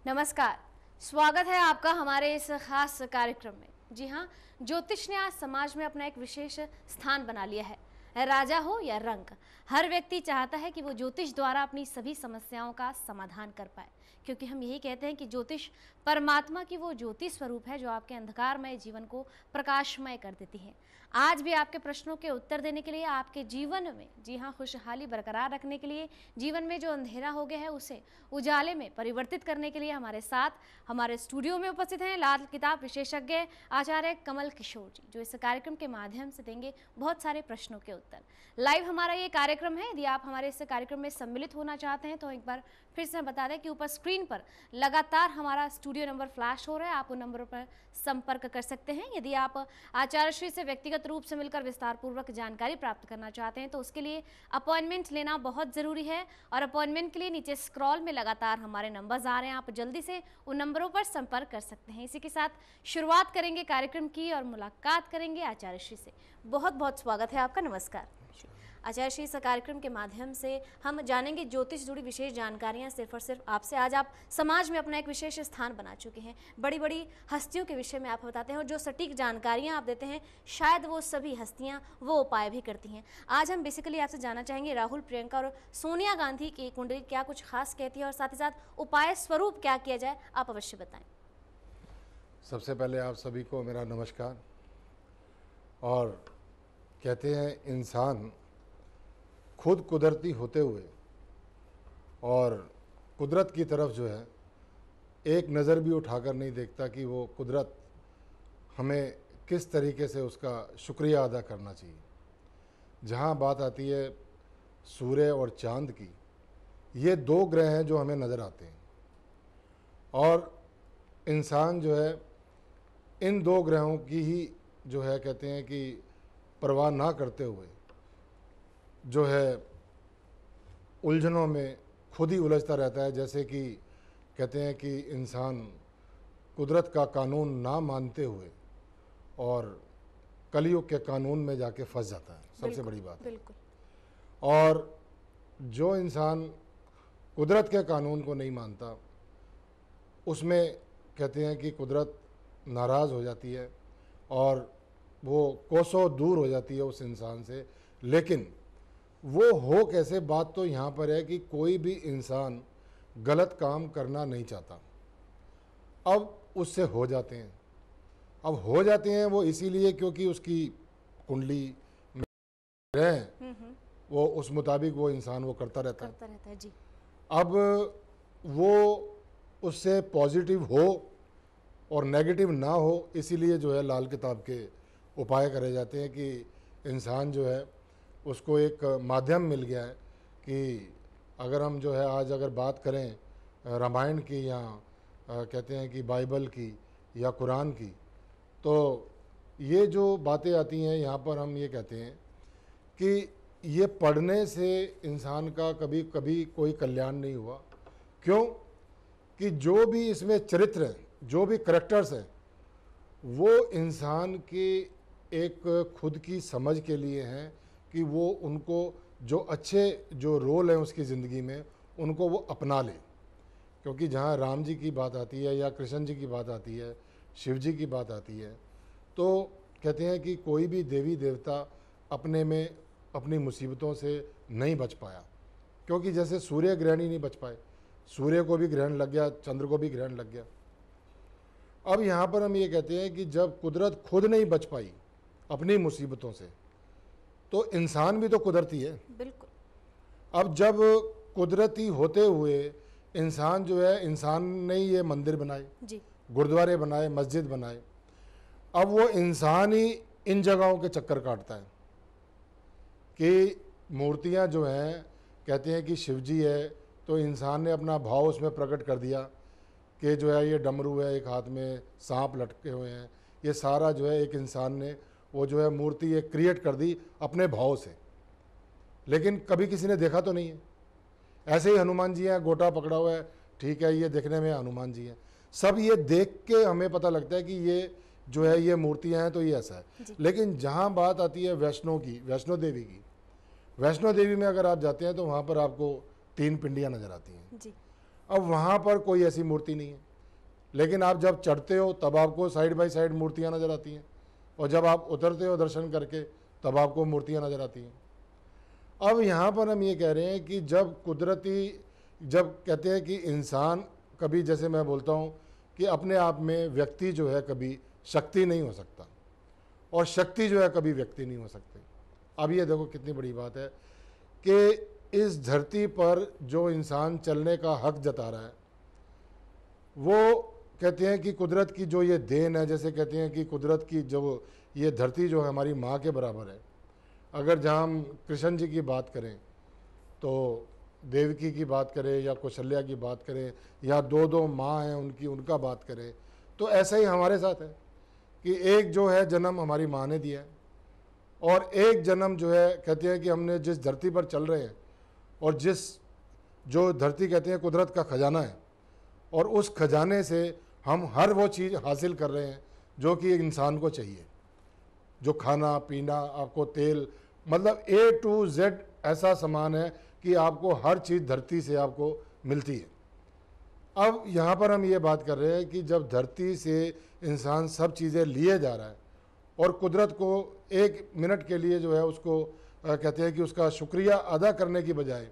नमस्कार, स्वागत है आपका हमारे इस खास कार्यक्रम में। जी हाँ, ज्योतिष ने आज समाज में अपना एक विशेष स्थान बना लिया है। राजा हो या रंक, हर व्यक्ति चाहता है कि वो ज्योतिष द्वारा अपनी सभी समस्याओं का समाधान कर पाए, क्योंकि हम यही कहते हैं कि ज्योतिष परमात्मा की वो ज्योति स्वरूप है जो आपके अंधकारमय जीवन को प्रकाशमय कर देती है। आज भी आपके प्रश्नों के उत्तर देने के लिए, आपके जीवन में जी हाँ खुशहाली बरकरार रखने के लिए, जीवन में जो अंधेरा हो गया है उसे उजाले में परिवर्तित करने के लिए हमारे साथ हमारे स्टूडियो में उपस्थित हैं लाल किताब विशेषज्ञ आचार्य कमल किशोर जी, जो इस कार्यक्रम के माध्यम से देंगे बहुत सारे प्रश्नों के उत्तर। लाइव हमारा ये कार्यक्रम है। यदि आप हमारे इस कार्यक्रम में सम्मिलित होना चाहते हैं तो एक बार फिर से बता दें कि ऊपर स्क्रीन पर लगातार हमारा स्टूडियो नंबर फ्लैश हो रहा है, आप उन नंबरों पर संपर्क कर सकते हैं। यदि आप आचार्य श्री से व्यक्तिगत रूप से मिलकर विस्तार पूर्वक जानकारी प्राप्त करना चाहते हैं तो उसके लिए अपॉइंटमेंट लेना बहुत ज़रूरी है, और अपॉइंटमेंट के लिए नीचे स्क्रॉल में लगातार हमारे नंबर्स आ रहे हैं, आप जल्दी से उन नंबरों पर संपर्क कर सकते हैं। इसी के साथ शुरुआत करेंगे कार्यक्रम की और मुलाकात करेंगे आचार्य श्री से। बहुत बहुत स्वागत है आपका। नमस्कार आचार्य श्री। इस कार्यक्रम के माध्यम से हम जानेंगे ज्योतिष जुड़ी विशेष जानकारियां सिर्फ और सिर्फ आपसे। आज आप समाज में अपना एक विशेष स्थान बना चुके हैं, बड़ी बड़ी हस्तियों के विषय में आप बताते हैं और जो सटीक जानकारियां आप देते हैं शायद वो सभी हस्तियां वो उपाय भी करती हैं। आज हम बेसिकली आपसे जानना चाहेंगे राहुल, प्रियंका और सोनिया गांधी की कुंडली क्या कुछ खास कहती है और साथ ही साथ उपाय स्वरूप क्या किया जाए, आप अवश्य बताएं। सबसे पहले आप सभी को मेरा नमस्कार। और कहते हैं इंसान खुद कुदरती होते हुए और कुदरत की तरफ जो है एक नज़र भी उठाकर नहीं देखता कि वो कुदरत हमें किस तरीके से उसका शुक्रिया अदा करना चाहिए। जहाँ बात आती है सूर्य और चांद की, ये दो ग्रह हैं जो हमें नज़र आते हैं, और इंसान जो है इन दो ग्रहों की ही जो है कहते हैं कि परवाह ना करते हुए जो है उलझनों में खुद ही उलझता रहता है। जैसे कि कहते हैं कि इंसान कुदरत का कानून ना मानते हुए और कलयुग के कानून में जाके फंस जाता है, सबसे बड़ी बात है। और जो इंसान कुदरत के कानून को नहीं मानता उसमें कहते हैं कि कुदरत नाराज़ हो जाती है और वो कोसों दूर हो जाती है उस इंसान से। लेकिन वो हो कैसे, बात तो यहाँ पर है कि कोई भी इंसान गलत काम करना नहीं चाहता, अब उससे हो जाते हैं। अब हो जाते हैं वो इसीलिए क्योंकि उसकी कुंडली में रहे वो उस मुताबिक वो इंसान वो करता रहता है जी। अब वो उससे पॉजिटिव हो और नेगेटिव ना हो, इसीलिए जो है लाल किताब के उपाय करे जाते हैं कि इंसान जो है उसको एक माध्यम मिल गया है कि अगर हम जो है आज अगर बात करें रामायण की या कहते हैं कि बाइबल की या कुरान की, तो ये जो बातें आती हैं यहाँ पर हम ये कहते हैं कि ये पढ़ने से इंसान का कभी कभी कोई कल्याण नहीं हुआ। क्यों कि जो भी इसमें चरित्र हैं, जो भी करैक्टर्स हैं, वो इंसान के एक खुद की समझ के लिए हैं कि वो उनको जो अच्छे जो रोल हैं उसकी ज़िंदगी में उनको वो अपना ले। क्योंकि जहाँ राम जी की बात आती है या कृष्ण जी की बात आती है, शिव जी की बात आती है, तो कहते हैं कि कोई भी देवी देवता अपने में अपनी मुसीबतों से नहीं बच पाया। क्योंकि जैसे सूर्य ग्रहण ही नहीं बच पाए, सूर्य को भी ग्रहण लग गया, चंद्र को भी ग्रहण लग गया। अब यहाँ पर हम ये कहते हैं कि जब कुदरत खुद नहीं बच पाई अपनी मुसीबतों से, तो इंसान भी तो कुदरती है। बिल्कुल। अब जब कुदरती होते हुए इंसान जो है, इंसान ने ही ये मंदिर बनाए जी, गुरुद्वारे बनाए, मस्जिद बनाए, अब वो इंसान ही इन जगहों के चक्कर काटता है कि मूर्तियां जो हैं, कहते हैं कि शिव जी है तो इंसान ने अपना भाव उसमें प्रकट कर दिया कि जो है ये डमरू है, एक हाथ में सांप लटके हुए हैं, ये सारा जो है एक इंसान ने वो जो है मूर्ति एक क्रिएट कर दी अपने भाव से। लेकिन कभी किसी ने देखा तो नहीं है। ऐसे ही हनुमान जी हैं, गोटा पकड़ा हुआ है, ठीक है, ये देखने में हनुमान जी हैं, सब ये देख के हमें पता लगता है कि ये जो है ये मूर्तियां हैं तो ये ऐसा है। लेकिन जहाँ बात आती है वैष्णो की, वैष्णो देवी की, वैष्णो देवी में अगर आप जाते हैं तो वहाँ पर आपको 3 पिंडियाँ नज़र आती हैं। अब वहाँ पर कोई ऐसी मूर्ति नहीं है, लेकिन आप जब चढ़ते हो तब आपको साइड बाय साइड मूर्तियाँ नज़र आती हैं, और जब आप उतरते हो दर्शन करके तब आपको मूर्तियाँ नज़र आती हैं। अब यहाँ पर हम ये कह रहे हैं कि जब कहते हैं कि इंसान कभी, जैसे मैं बोलता हूँ कि अपने आप में व्यक्ति जो है कभी शक्ति नहीं हो सकता, और शक्ति जो है कभी व्यक्ति नहीं हो सकते। अब ये देखो कितनी बड़ी बात है कि इस धरती पर जो इंसान चलने का हक जता रहा है, वो कहते हैं कि कुदरत की जो ये देन है, जैसे कहते हैं कि कुदरत की जो ये धरती जो है हमारी माँ के बराबर है। अगर जहाँ हम कृष्ण जी की बात करें, तो देवकी की बात करें या कौशल्या की बात करें, या दो माँ हैं उनका बात करें, तो ऐसा ही हमारे साथ है कि एक जो है जन्म हमारी माँ ने दिया है, और एक जन्म जो है कहते हैं कि हमने जिस धरती पर चल रहे हैं, और जो धरती कहते हैं कुदरत का खजाना है, और उस खजाने से हम हर वो चीज़ हासिल कर रहे हैं जो कि एक इंसान को चाहिए। जो खाना पीना, आपको तेल, मतलब A to Z ऐसा सामान है कि आपको हर चीज़ धरती से आपको मिलती है। अब यहाँ पर हम ये बात कर रहे हैं कि जब धरती से इंसान सब चीज़ें लिए जा रहा है, और कुदरत को एक मिनट के लिए जो है उसको कहते हैं कि उसका शुक्रिया अदा करने की बजाय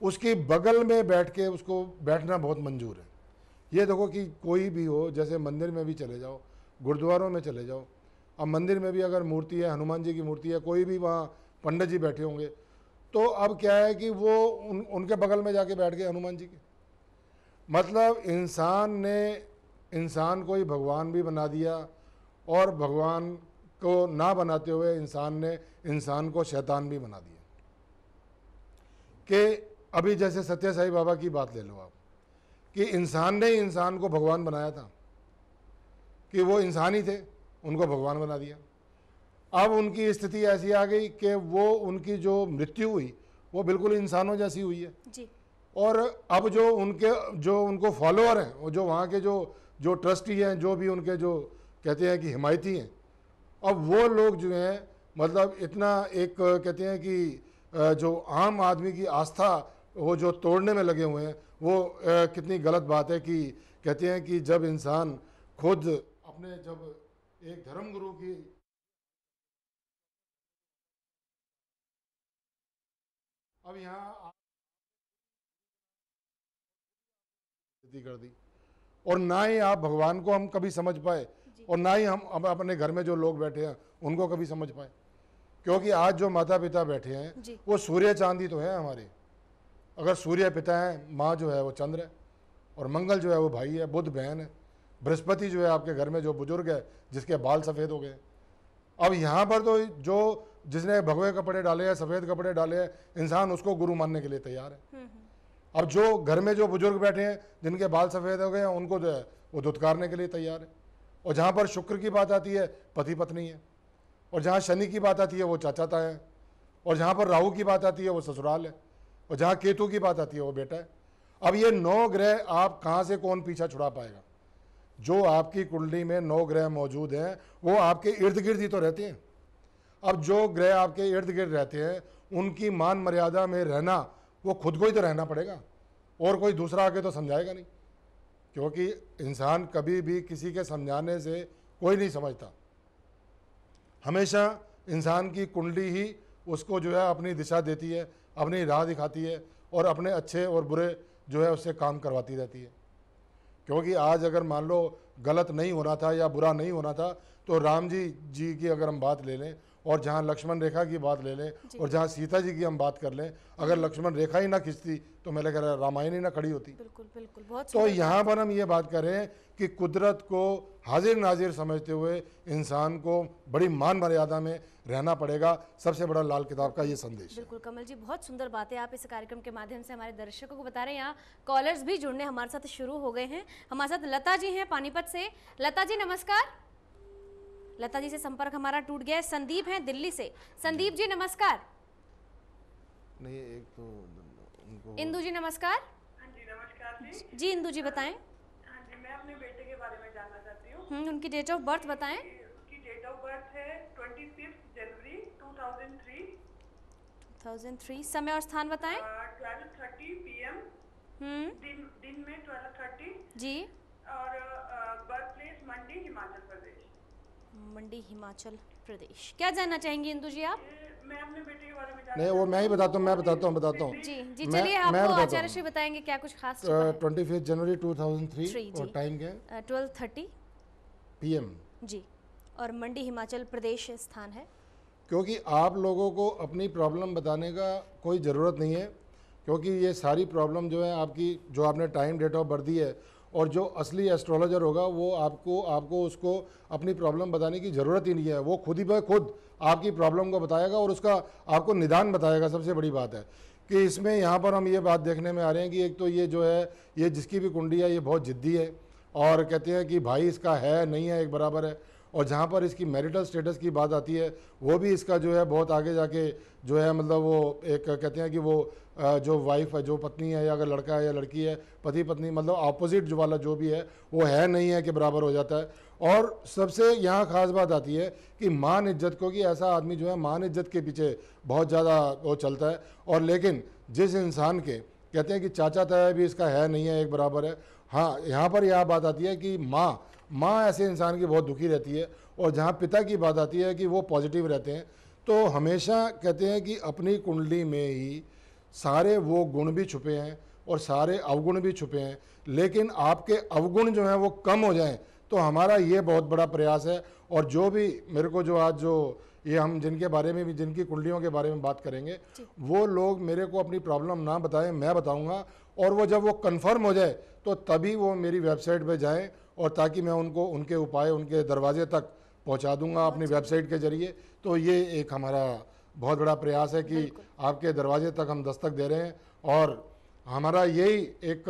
उसकी बगल में बैठ के उसको बैठना बहुत मंजूर है। ये देखो कि कोई भी हो, जैसे मंदिर में भी चले जाओ, गुरुद्वारों में चले जाओ, अब मंदिर में भी अगर मूर्ति है, हनुमान जी की मूर्ति है, कोई भी वहाँ पंडित जी बैठे होंगे, तो अब क्या है कि वो उनके बगल में जाके बैठ गए हनुमान जी के। मतलब इंसान को ही भगवान भी बना दिया, और भगवान को ना बनाते हुए इंसान ने इंसान को शैतान भी बना दिया। कि अभी जैसे सत्य साई बाबा की बात ले लो आप, कि इंसान ने ही इंसान को भगवान बनाया था, कि वो इंसान ही थे, उनको भगवान बना दिया। अब उनकी स्थिति ऐसी आ गई कि वो उनकी जो मृत्यु हुई वो बिल्कुल इंसानों जैसी हुई है जी। और अब जो उनको फॉलोअर हैं, वो जो वहाँ के जो ट्रस्टी हैं, जो भी उनके जो कहते हैं कि हिमायती हैं, अब वो लोग जो हैं मतलब इतना एक कहते हैं कि जो आम आदमी की आस्था वो जो तोड़ने में लगे हुए हैं, वो कितनी गलत बात है। कि कहते हैं कि जब इंसान खुद अपने जब एक धर्म गुरु की अब यहाँ कर दी, और ना ही आप भगवान को हम कभी समझ पाए, और ना ही हम अपने घर में जो लोग बैठे हैं उनको कभी समझ पाए। क्योंकि आज जो माता पिता बैठे हैं वो सूर्य चांदी तो है हमारे। अगर सूर्य पिता है, माँ जो है वो चंद्र है, और मंगल जो है वो भाई है, बुध बहन है, बृहस्पति जो है आपके घर में जो बुजुर्ग है जिसके बाल सफ़ेद हो गए। अब यहाँ पर तो जिसने भगवे कपड़े डाले हैं, सफ़ेद कपड़े डाले हैं, इंसान उसको गुरु मानने के लिए तैयार है। अब जो घर में जो बुजुर्ग बैठे हैं जिनके बाल सफ़ेद हो गए हैं, उनको जो है वो धुतकारने के लिए तैयार है। और जहाँ पर शुक्र की बात आती है पति पत्नी है, और जहाँ शनि की बात आती है वो चाचा ताया है, और जहाँ पर राहु की बात आती है वो ससुराल है, और जहाँ केतु की बात आती है वो बेटा है। अब ये 9 ग्रह आप कहाँ से कौन पीछा छुड़ा पाएगा? जो आपकी कुंडली में 9 ग्रह मौजूद हैं वो आपके इर्द गिर्द ही तो रहते हैं। अब जो ग्रह आपके इर्द गिर्द रहते हैं उनकी मान मर्यादा में रहना, वो खुद को ही तो रहना पड़ेगा, और कोई दूसरा आके तो समझाएगा नहीं। क्योंकि इंसान कभी भी किसी के समझाने से कोई नहीं समझता। हमेशा इंसान की कुंडली ही उसको जो है अपनी दिशा देती है, अपनी राह दिखाती है, और अपने अच्छे और बुरे जो है उससे काम करवाती रहती है। क्योंकि आज अगर मान लो गलत नहीं होना था या बुरा नहीं होना था, तो राम जी की अगर हम बात ले लें, और जहाँ लक्ष्मण रेखा की बात ले लें, और जहाँ सीता जी की हम बात कर लें, अगर लक्ष्मण रेखा ही ना खिंचती तो मैं लग रहा है रामायण ही ना खड़ी होती। बिल्कुल बिल्कुल, बहुत तो यहाँ पर हम ये बात करें कि कुदरत को हाजिर नाजिर समझते हुए इंसान को बड़ी मान मर्यादा में रहना पड़ेगा। सबसे बड़ा लाल किताब का ये संदेश है। बिल्कुल कमल जी, बहुत सुंदर बातें आप इस कार्यक्रम के माध्यम से हमारे दर्शकों को बता रहे हैं। यहाँ कॉलर्स भी जुड़ने हमारे साथ शुरू हो गए हैं। हमारे साथ लता जी हैं पानीपत से। लता जी नमस्कार। लता जी से संपर्क हमारा टूट गया है। संदीप हैं दिल्ली से। संदीप जी नमस्कार। नहीं, एक तो उनको इंदु जी नमस्कार। हाँ जी नमस्कार जी। जी इंदु जी बताएं। हाँ जी, मैं अपने बेटे के बारे में जानना चाहती हूँ। उनकी डेट ऑफ बर्थ बताएं। उसकी डेट ऑफ बर्थ है 26 जनवरी 2003। 2003। समय और स्थान बताएं। 12:30 PM दिन में 12:30 जी। और बर्थ प्लेस मंडी हिमाचल प्रदेश। मंडी हिमाचल प्रदेश। क्या जानना चाहेंगी इंदु जी आप? मैं अपने बेटे के बारे में नहीं, वो मैं ही बताता हूँ, मैं बताता हूँ। जी जी, मैं- चलिए मैं आपको बताता आचार्य हूँ। श्री बताएंगे क्या कुछ खास छिपा है। 25 जनवरी 2003 जी। और टाइम क्या है? 12:30 PM। जी। और मंडी हिमाचल प्रदेश स्थान है। क्योंकि आप लोगों को अपनी प्रॉब्लम बताने का कोई ज़रूरत नहीं है, क्योंकि ये सारी प्रॉब्लम जो है आपकी, जो आपने टाइम डेट ऑफ बर्थ दी है, और जो असली एस्ट्रोलॉजर होगा वो आपको उसको अपनी प्रॉब्लम बताने की ज़रूरत ही नहीं है। वो खुद ही ब खुद आपकी प्रॉब्लम को बताएगा और उसका आपको निदान बताएगा। सबसे बड़ी बात है कि इसमें यहाँ पर हम ये बात देखने में आ रहे हैं कि एक तो ये जो है, ये जिसकी भी कुंडली है ये बहुत ज़िद्दी है और कहते हैं कि भाई इसका है नहीं है एक बराबर है। और जहाँ पर इसकी मैरिटल स्टेटस की बात आती है, वो भी इसका जो है बहुत आगे जाके जो है, मतलब वो एक कहते हैं कि वो जो वाइफ है, जो पत्नी है, या अगर लड़का है या लड़की है, पति पत्नी, मतलब अपोजिट जो वाला जो भी है वो है नहीं है के बराबर हो जाता है। और सबसे यहाँ खास बात आती है कि मान इज्जत को, कि ऐसा आदमी जो है मान इज्जत के पीछे बहुत ज़्यादा वो चलता है। और लेकिन जिस इंसान के कहते हैं कि चाचा ताया भी इसका है नहीं है एक बराबर है, हाँ, यहाँ पर यह बात आती है कि माँ ऐसे इंसान की बहुत दुखी रहती है। और जहाँ पिता की बात आती है कि वो पॉजिटिव रहते हैं। तो हमेशा कहते हैं कि अपनी कुंडली में ही सारे वो गुण भी छुपे हैं और सारे अवगुण भी छुपे हैं, लेकिन आपके अवगुण जो हैं वो कम हो जाएं, तो हमारा ये बहुत बड़ा प्रयास है। और जो भी मेरे को जो आज जो ये हम जिनके बारे में भी, जिनकी कुंडलियों के बारे में बात करेंगे, वो लोग मेरे को अपनी प्रॉब्लम ना बताएं, मैं बताऊंगा। और वो जब वो कंफर्म हो जाए तो तभी वो मेरी वेबसाइट पे जाएं, और ताकि मैं उनको उनके उपाय उनके दरवाजे तक पहुंचा दूंगा अपनी वेबसाइट के जरिए। तो ये एक हमारा बहुत बड़ा प्रयास है कि आपके दरवाजे तक हम दस्तक दे रहे हैं। और हमारा यही एक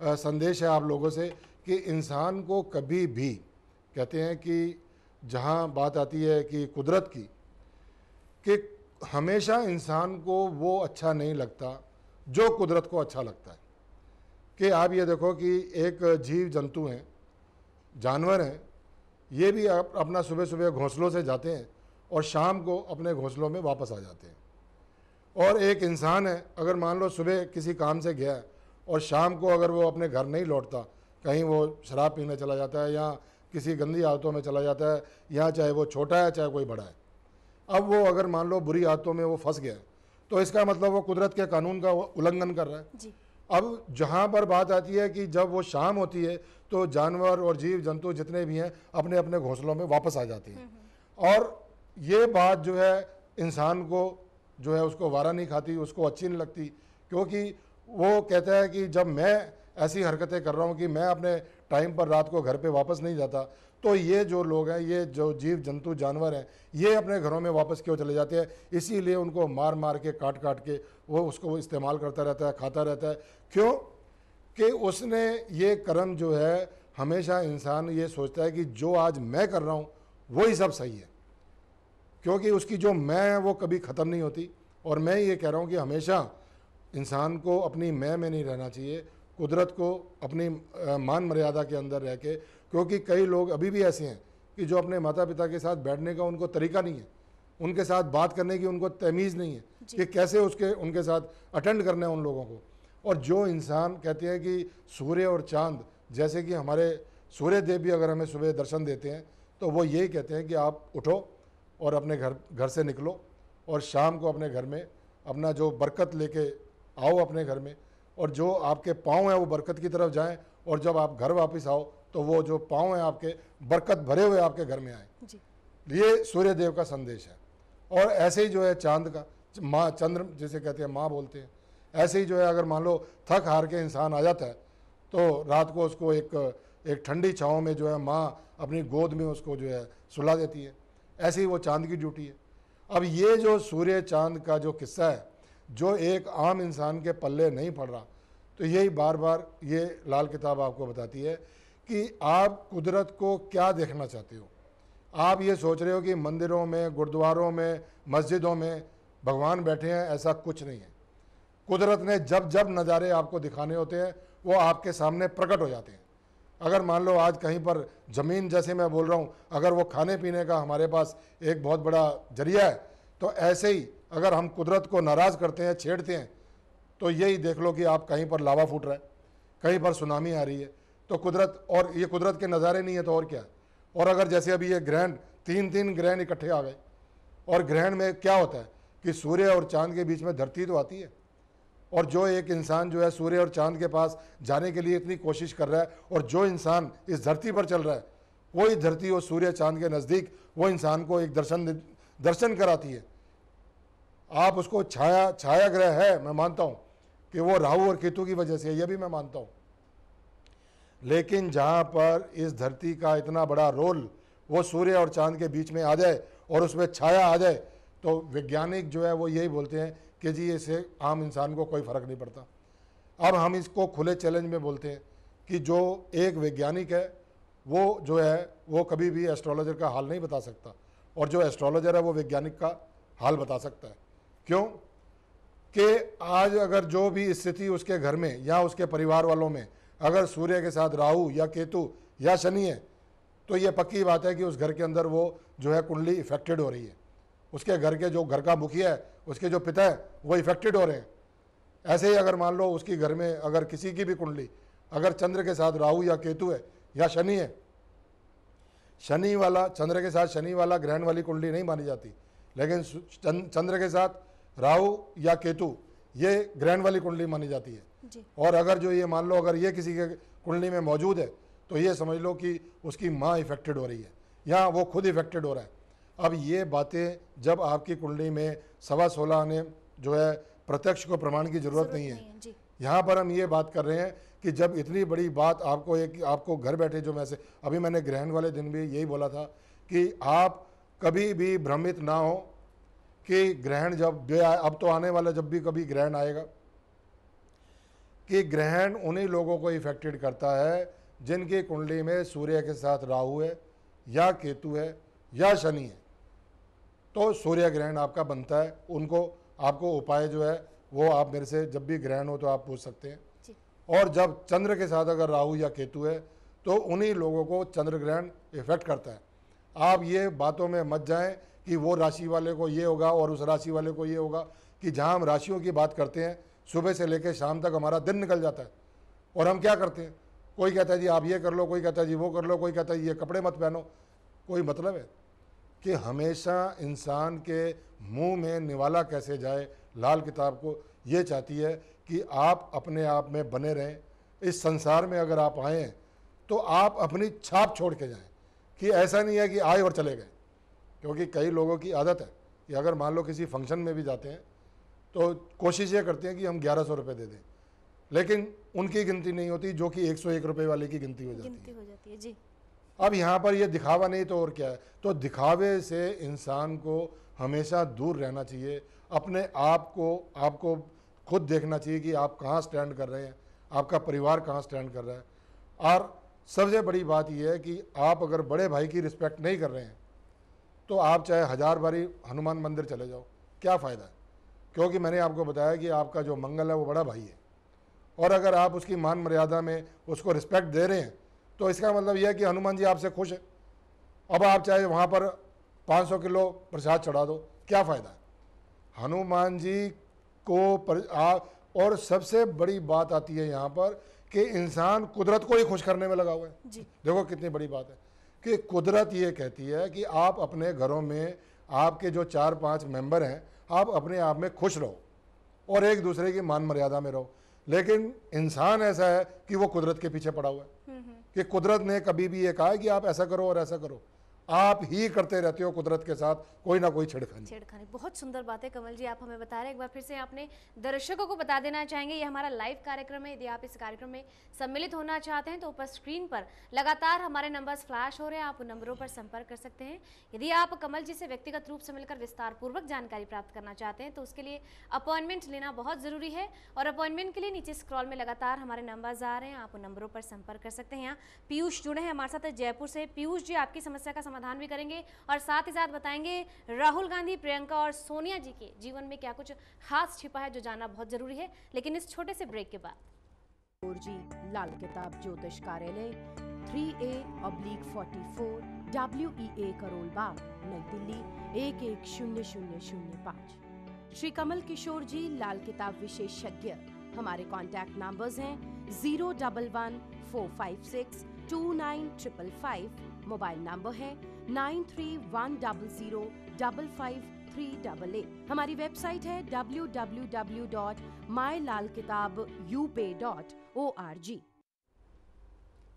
संदेश है आप लोगों से कि इंसान को कभी भी, कहते हैं कि जहाँ बात आती है कि कुदरत की, कि हमेशा इंसान को वो अच्छा नहीं लगता जो कुदरत को अच्छा लगता है। कि आप ये देखो कि एक जीव जंतु हैं, जानवर हैं, ये भी अपना सुबह सुबह घोंसलों से जाते हैं और शाम को अपने घोंसलों में वापस आ जाते हैं। और एक इंसान है, अगर मान लो सुबह किसी काम से गया और शाम को अगर वो अपने घर नहीं लौटता, कहीं वो शराब पीने चला जाता है या किसी गंदी आदतों में चला जाता है, या चाहे वो छोटा है चाहे कोई बड़ा है, अब वो अगर मान लो बुरी आदतों में वो फंस गया, तो इसका मतलब वो कुदरत के कानून का उल्लंघन कर रहा है जी। अब जहाँ पर बात आती है कि जब वो शाम होती है तो जानवर और जीव जंतु जितने भी हैं अपने अपने घोंसलों में वापस आ जाते हैं। और ये बात जो है इंसान को जो है उसको वारा नहीं खाती, उसको अच्छी नहीं लगती, क्योंकि वो कहता है कि जब मैं ऐसी हरकतें कर रहा हूँ कि मैं अपने टाइम पर रात को घर पे वापस नहीं जाता, तो ये जो लोग हैं, ये जो जीव जंतु जानवर हैं, ये अपने घरों में वापस क्यों चले जाते हैं। इसीलिए उनको मार मार के काट काट के वो उसको इस्तेमाल करता रहता है, खाता रहता है। क्यों? कि उसने ये कर्म जो है, हमेशा इंसान ये सोचता है कि जो आज मैं कर रहा हूँ वही सब सही है, क्योंकि उसकी जो मैं है वो कभी ख़त्म नहीं होती। और मैं ये कह रहा हूँ कि हमेशा इंसान को अपनी मैं में नहीं रहना चाहिए, कुदरत को अपनी मान मर्यादा के अंदर रह के, क्योंकि कई लोग अभी भी ऐसे हैं कि जो अपने माता पिता के साथ बैठने का उनको तरीका नहीं है, उनके साथ बात करने की उनको तमीज़ नहीं है कि कैसे उनके साथ अटेंड करना है उन लोगों को। और जो इंसान कहते हैं कि सूर्य और चाँद, जैसे कि हमारे सूर्य देव भी अगर हमें सुबह दर्शन देते हैं, तो वो यही कहते हैं कि आप उठो और अपने घर से निकलो और शाम को अपने घर में अपना जो बरकत लेके आओ अपने घर में, और जो आपके पाँव हैं वो बरकत की तरफ जाएं, और जब आप घर वापस आओ तो वो जो पाँव हैं आपके बरकत भरे हुए आपके घर में आए। ये सूर्य देव का संदेश है। और ऐसे ही जो है चांद का, माँ, चंद्र जिसे कहते हैं माँ बोलते हैं, ऐसे ही जो है अगर मान लो थक हार के इंसान आ जाता है तो रात को उसको एक ठंडी छाँव में जो है माँ अपनी गोद में उसको जो है सुला देती है। ऐसे ही वो चांद की ड्यूटी है। अब ये जो सूर्य चांद का जो किस्सा है, जो एक आम इंसान के पल्ले नहीं पड़ रहा, तो यही बार बार ये लाल किताब आपको बताती है कि आप कुदरत को क्या देखना चाहते हो। आप ये सोच रहे हो कि मंदिरों में, गुरुद्वारों में, मस्जिदों में भगवान बैठे हैं, ऐसा कुछ नहीं है। कुदरत ने जब जब नज़ारे आपको दिखाने होते हैं वो आपके सामने प्रकट हो जाते हैं। अगर मान लो आज कहीं पर ज़मीन, जैसे मैं बोल रहा हूँ, अगर वो खाने पीने का हमारे पास एक बहुत बड़ा जरिया है, तो ऐसे ही अगर हम कुदरत को नाराज़ करते हैं, छेड़ते हैं, तो यही देख लो कि आप कहीं पर लावा फूट रहा है, कहीं पर सुनामी आ रही है, तो कुदरत, और ये कुदरत के नज़ारे नहीं है तो और क्या है। और अगर जैसे अभी ये ग्रहण, तीन ग्रहण इकट्ठे आ गए, और ग्रहण में क्या होता है कि सूर्य और चांद के बीच में धरती तो आती है, और जो एक इंसान जो है सूर्य और चांद के पास जाने के लिए इतनी कोशिश कर रहा है, और जो इंसान इस धरती पर चल रहा है, वही धरती और सूर्य चांद के नज़दीक वो इंसान को एक दर्शन कराती है। आप उसको छाया ग्रह है, मैं मानता हूँ कि वो राहु और केतु की वजह से है, यह भी मैं मानता हूँ। लेकिन जहाँ पर इस धरती का इतना बड़ा रोल वो सूर्य और चांद के बीच में आ जाए और उसमें छाया आ जाए, तो वैज्ञानिक जो है वो यही बोलते हैं कि जी इससे आम इंसान को कोई फ़र्क नहीं पड़ता। अब हम इसको खुले चैलेंज में बोलते हैं कि जो एक वैज्ञानिक है वो जो है वो कभी भी एस्ट्रोलॉजर का हाल नहीं बता सकता, और जो एस्ट्रोलॉजर है वो वैज्ञानिक का हाल बता सकता है। क्यों कि आज अगर जो भी स्थिति उसके घर में या उसके परिवार वालों में अगर सूर्य के साथ राहु या केतु या शनि है, तो ये पक्की बात है कि उस घर के अंदर वो जो है कुंडली इफेक्टेड हो रही है। उसके घर के जो घर का मुखिया है, उसके जो पिता है, वो इफेक्टेड हो रहे हैं। ऐसे ही अगर मान लो उसकी घर में अगर किसी की भी कुंडली अगर चंद्र के साथ राहु या केतु है या शनि है, शनि वाला, चंद्र के साथ शनि वाला ग्रहण वाली कुंडली नहीं मानी जाती, लेकिन चंद्र के साथ राहु या केतु ये ग्रहण वाली कुंडली मानी जाती है जी। और अगर जो ये मान लो अगर ये किसी के कुंडली में मौजूद है, तो ये समझ लो कि उसकी माँ इफेक्टेड हो रही है या वो खुद इफेक्टेड हो रहा है। अब ये बातें जब आपकी कुंडली में 16.25 आने जो है प्रत्यक्ष को प्रमाण की जरूरत नहीं है। जी। यहाँ पर हम ये बात कर रहे हैं कि जब इतनी बड़ी बात आपको घर बैठे जो अभी मैंने ग्रहण वाले दिन भी यही बोला था कि आप कभी भी भ्रमित ना हो कि ग्रहण जब अब तो आने वाला जब भी कभी ग्रहण आएगा, कि ग्रहण उन्हीं लोगों को इफेक्टेड करता है जिनकी कुंडली में सूर्य के साथ राहु है या केतु है या शनि है। तो सूर्य ग्रहण आपका बनता है, उनको आपको उपाय जो है वो आप मेरे से जब भी ग्रहण हो तो आप पूछ सकते हैं। और जब चंद्र के साथ अगर राहु या केतु है तो उन्हीं लोगों को चंद्र ग्रहण इफेक्ट करता है। आप ये बातों में मत जाएं कि वो राशि वाले को ये होगा और उस राशि वाले को ये होगा, कि जहां हम राशियों की बात करते हैं सुबह से लेकर शाम तक हमारा दिन निकल जाता है और हम क्या करते हैं, कोई कहता है जी आप ये कर लो, कोई कहता है जी वो कर लो, कोई कहता है ये कपड़े मत पहनो। कोई मतलब है कि हमेशा इंसान के मुंह में निवाला कैसे जाए, लाल किताब को ये चाहती है कि आप अपने आप में बने रहें। इस संसार में अगर आप आए तो आप अपनी छाप छोड़ के जाएं, कि ऐसा नहीं है कि आए और चले गए। क्योंकि कई लोगों की आदत है कि अगर मान लो किसी फंक्शन में भी जाते हैं तो कोशिश ये करते हैं कि हम 1100 रुपये दे दें, लेकिन उनकी गिनती नहीं होती जो कि 101 रुपये वाले की गिनती हो जाती है जी। अब यहाँ पर ये दिखावा नहीं तो और क्या है। तो दिखावे से इंसान को हमेशा दूर रहना चाहिए। अपने आपको खुद देखना चाहिए कि आप कहाँ स्टैंड कर रहे हैं, आपका परिवार कहाँ स्टैंड कर रहा है। और सबसे बड़ी बात यह है कि आप अगर बड़े भाई की रिस्पेक्ट नहीं कर रहे हैं तो आप चाहे 1000 बारी हनुमान मंदिर चले जाओ, क्या फ़ायदा है। क्योंकि मैंने आपको बताया कि आपका जो मंगल है वो बड़ा भाई है, और अगर आप उसकी मान मर्यादा में उसको रिस्पेक्ट दे रहे हैं तो इसका मतलब यह है कि हनुमान जी आपसे खुश है। अब आप चाहे वहाँ पर 500 किलो प्रसाद चढ़ा दो, क्या फ़ायदा है। हनुमान जी को और सबसे बड़ी बात आती है यहाँ पर कि इंसान कुदरत को ही खुश करने में लगा हुआ है जी। देखो कितनी बड़ी बात है कि कुदरत ये कहती है कि आप अपने घरों में आपके जो 4-5 मेंबर हैं आप अपने आप में खुश रहो और एक दूसरे की मान मर्यादा में रहो। लेकिन इंसान ऐसा है कि वो कुदरत के पीछे पड़ा हुआ है कि कुदरत ने कभी भी ये कहा है कि आप ऐसा करो और ऐसा करो, आप ही करते रहते हो कुदरत के साथ कोई ना कोई छेड़खानी। बहुत सुंदर बात है कमल जी, आप हमें बता रहे हैं। एक बार फिर से आपने दर्शकों को बता देना चाहेंगे ये हमारा लाइव कार्यक्रम है। यदि आप इस कार्यक्रम में सम्मिलित होना चाहते हैं तो ऊपर स्क्रीन पर लगातार हमारे नंबर्स फ्लैश हो रहे हैं, आप उन नंबरों पर संपर्क कर सकते हैं। यदि आप कमल जी से व्यक्तिगत रूप से मिलकर विस्तार पूर्वक जानकारी प्राप्त करना चाहते हैं तो उसके लिए अपॉइंटमेंट लेना बहुत ज़रूरी है, और अपॉइंटमेंट के लिए नीचे स्क्रॉल में लगातार हमारे नंबर्स आ रहे हैं, आप उन नंबरों पर संपर्क कर सकते हैं। यहाँ पीयूष जुड़े हैं हमारे साथ जयपुर से। पीयूष जी आपकी समस्या का समाधान भी करेंगे और साथ ही साथ बताएंगे राहुल गांधी, प्रियंका और सोनिया जी के जीवन में क्या कुछ खास छिपा है जो जानना बहुत जरूरी है, लेकिन इस छोटे से ब्रेक के बाद। जी लाल किताब ज्योतिष कार्यालय 3A/44 WEA करोल बाग नई दिल्ली 110005। श्री कमल किशोर जी लाल किताब विशेषज्ञ हमारे कॉन्टैक्ट नंबर्स हैं 011-456-2955, मोबाइल नंबर है 9310055388। हमारी वेबसाइट है www.mylalkitabupay.org।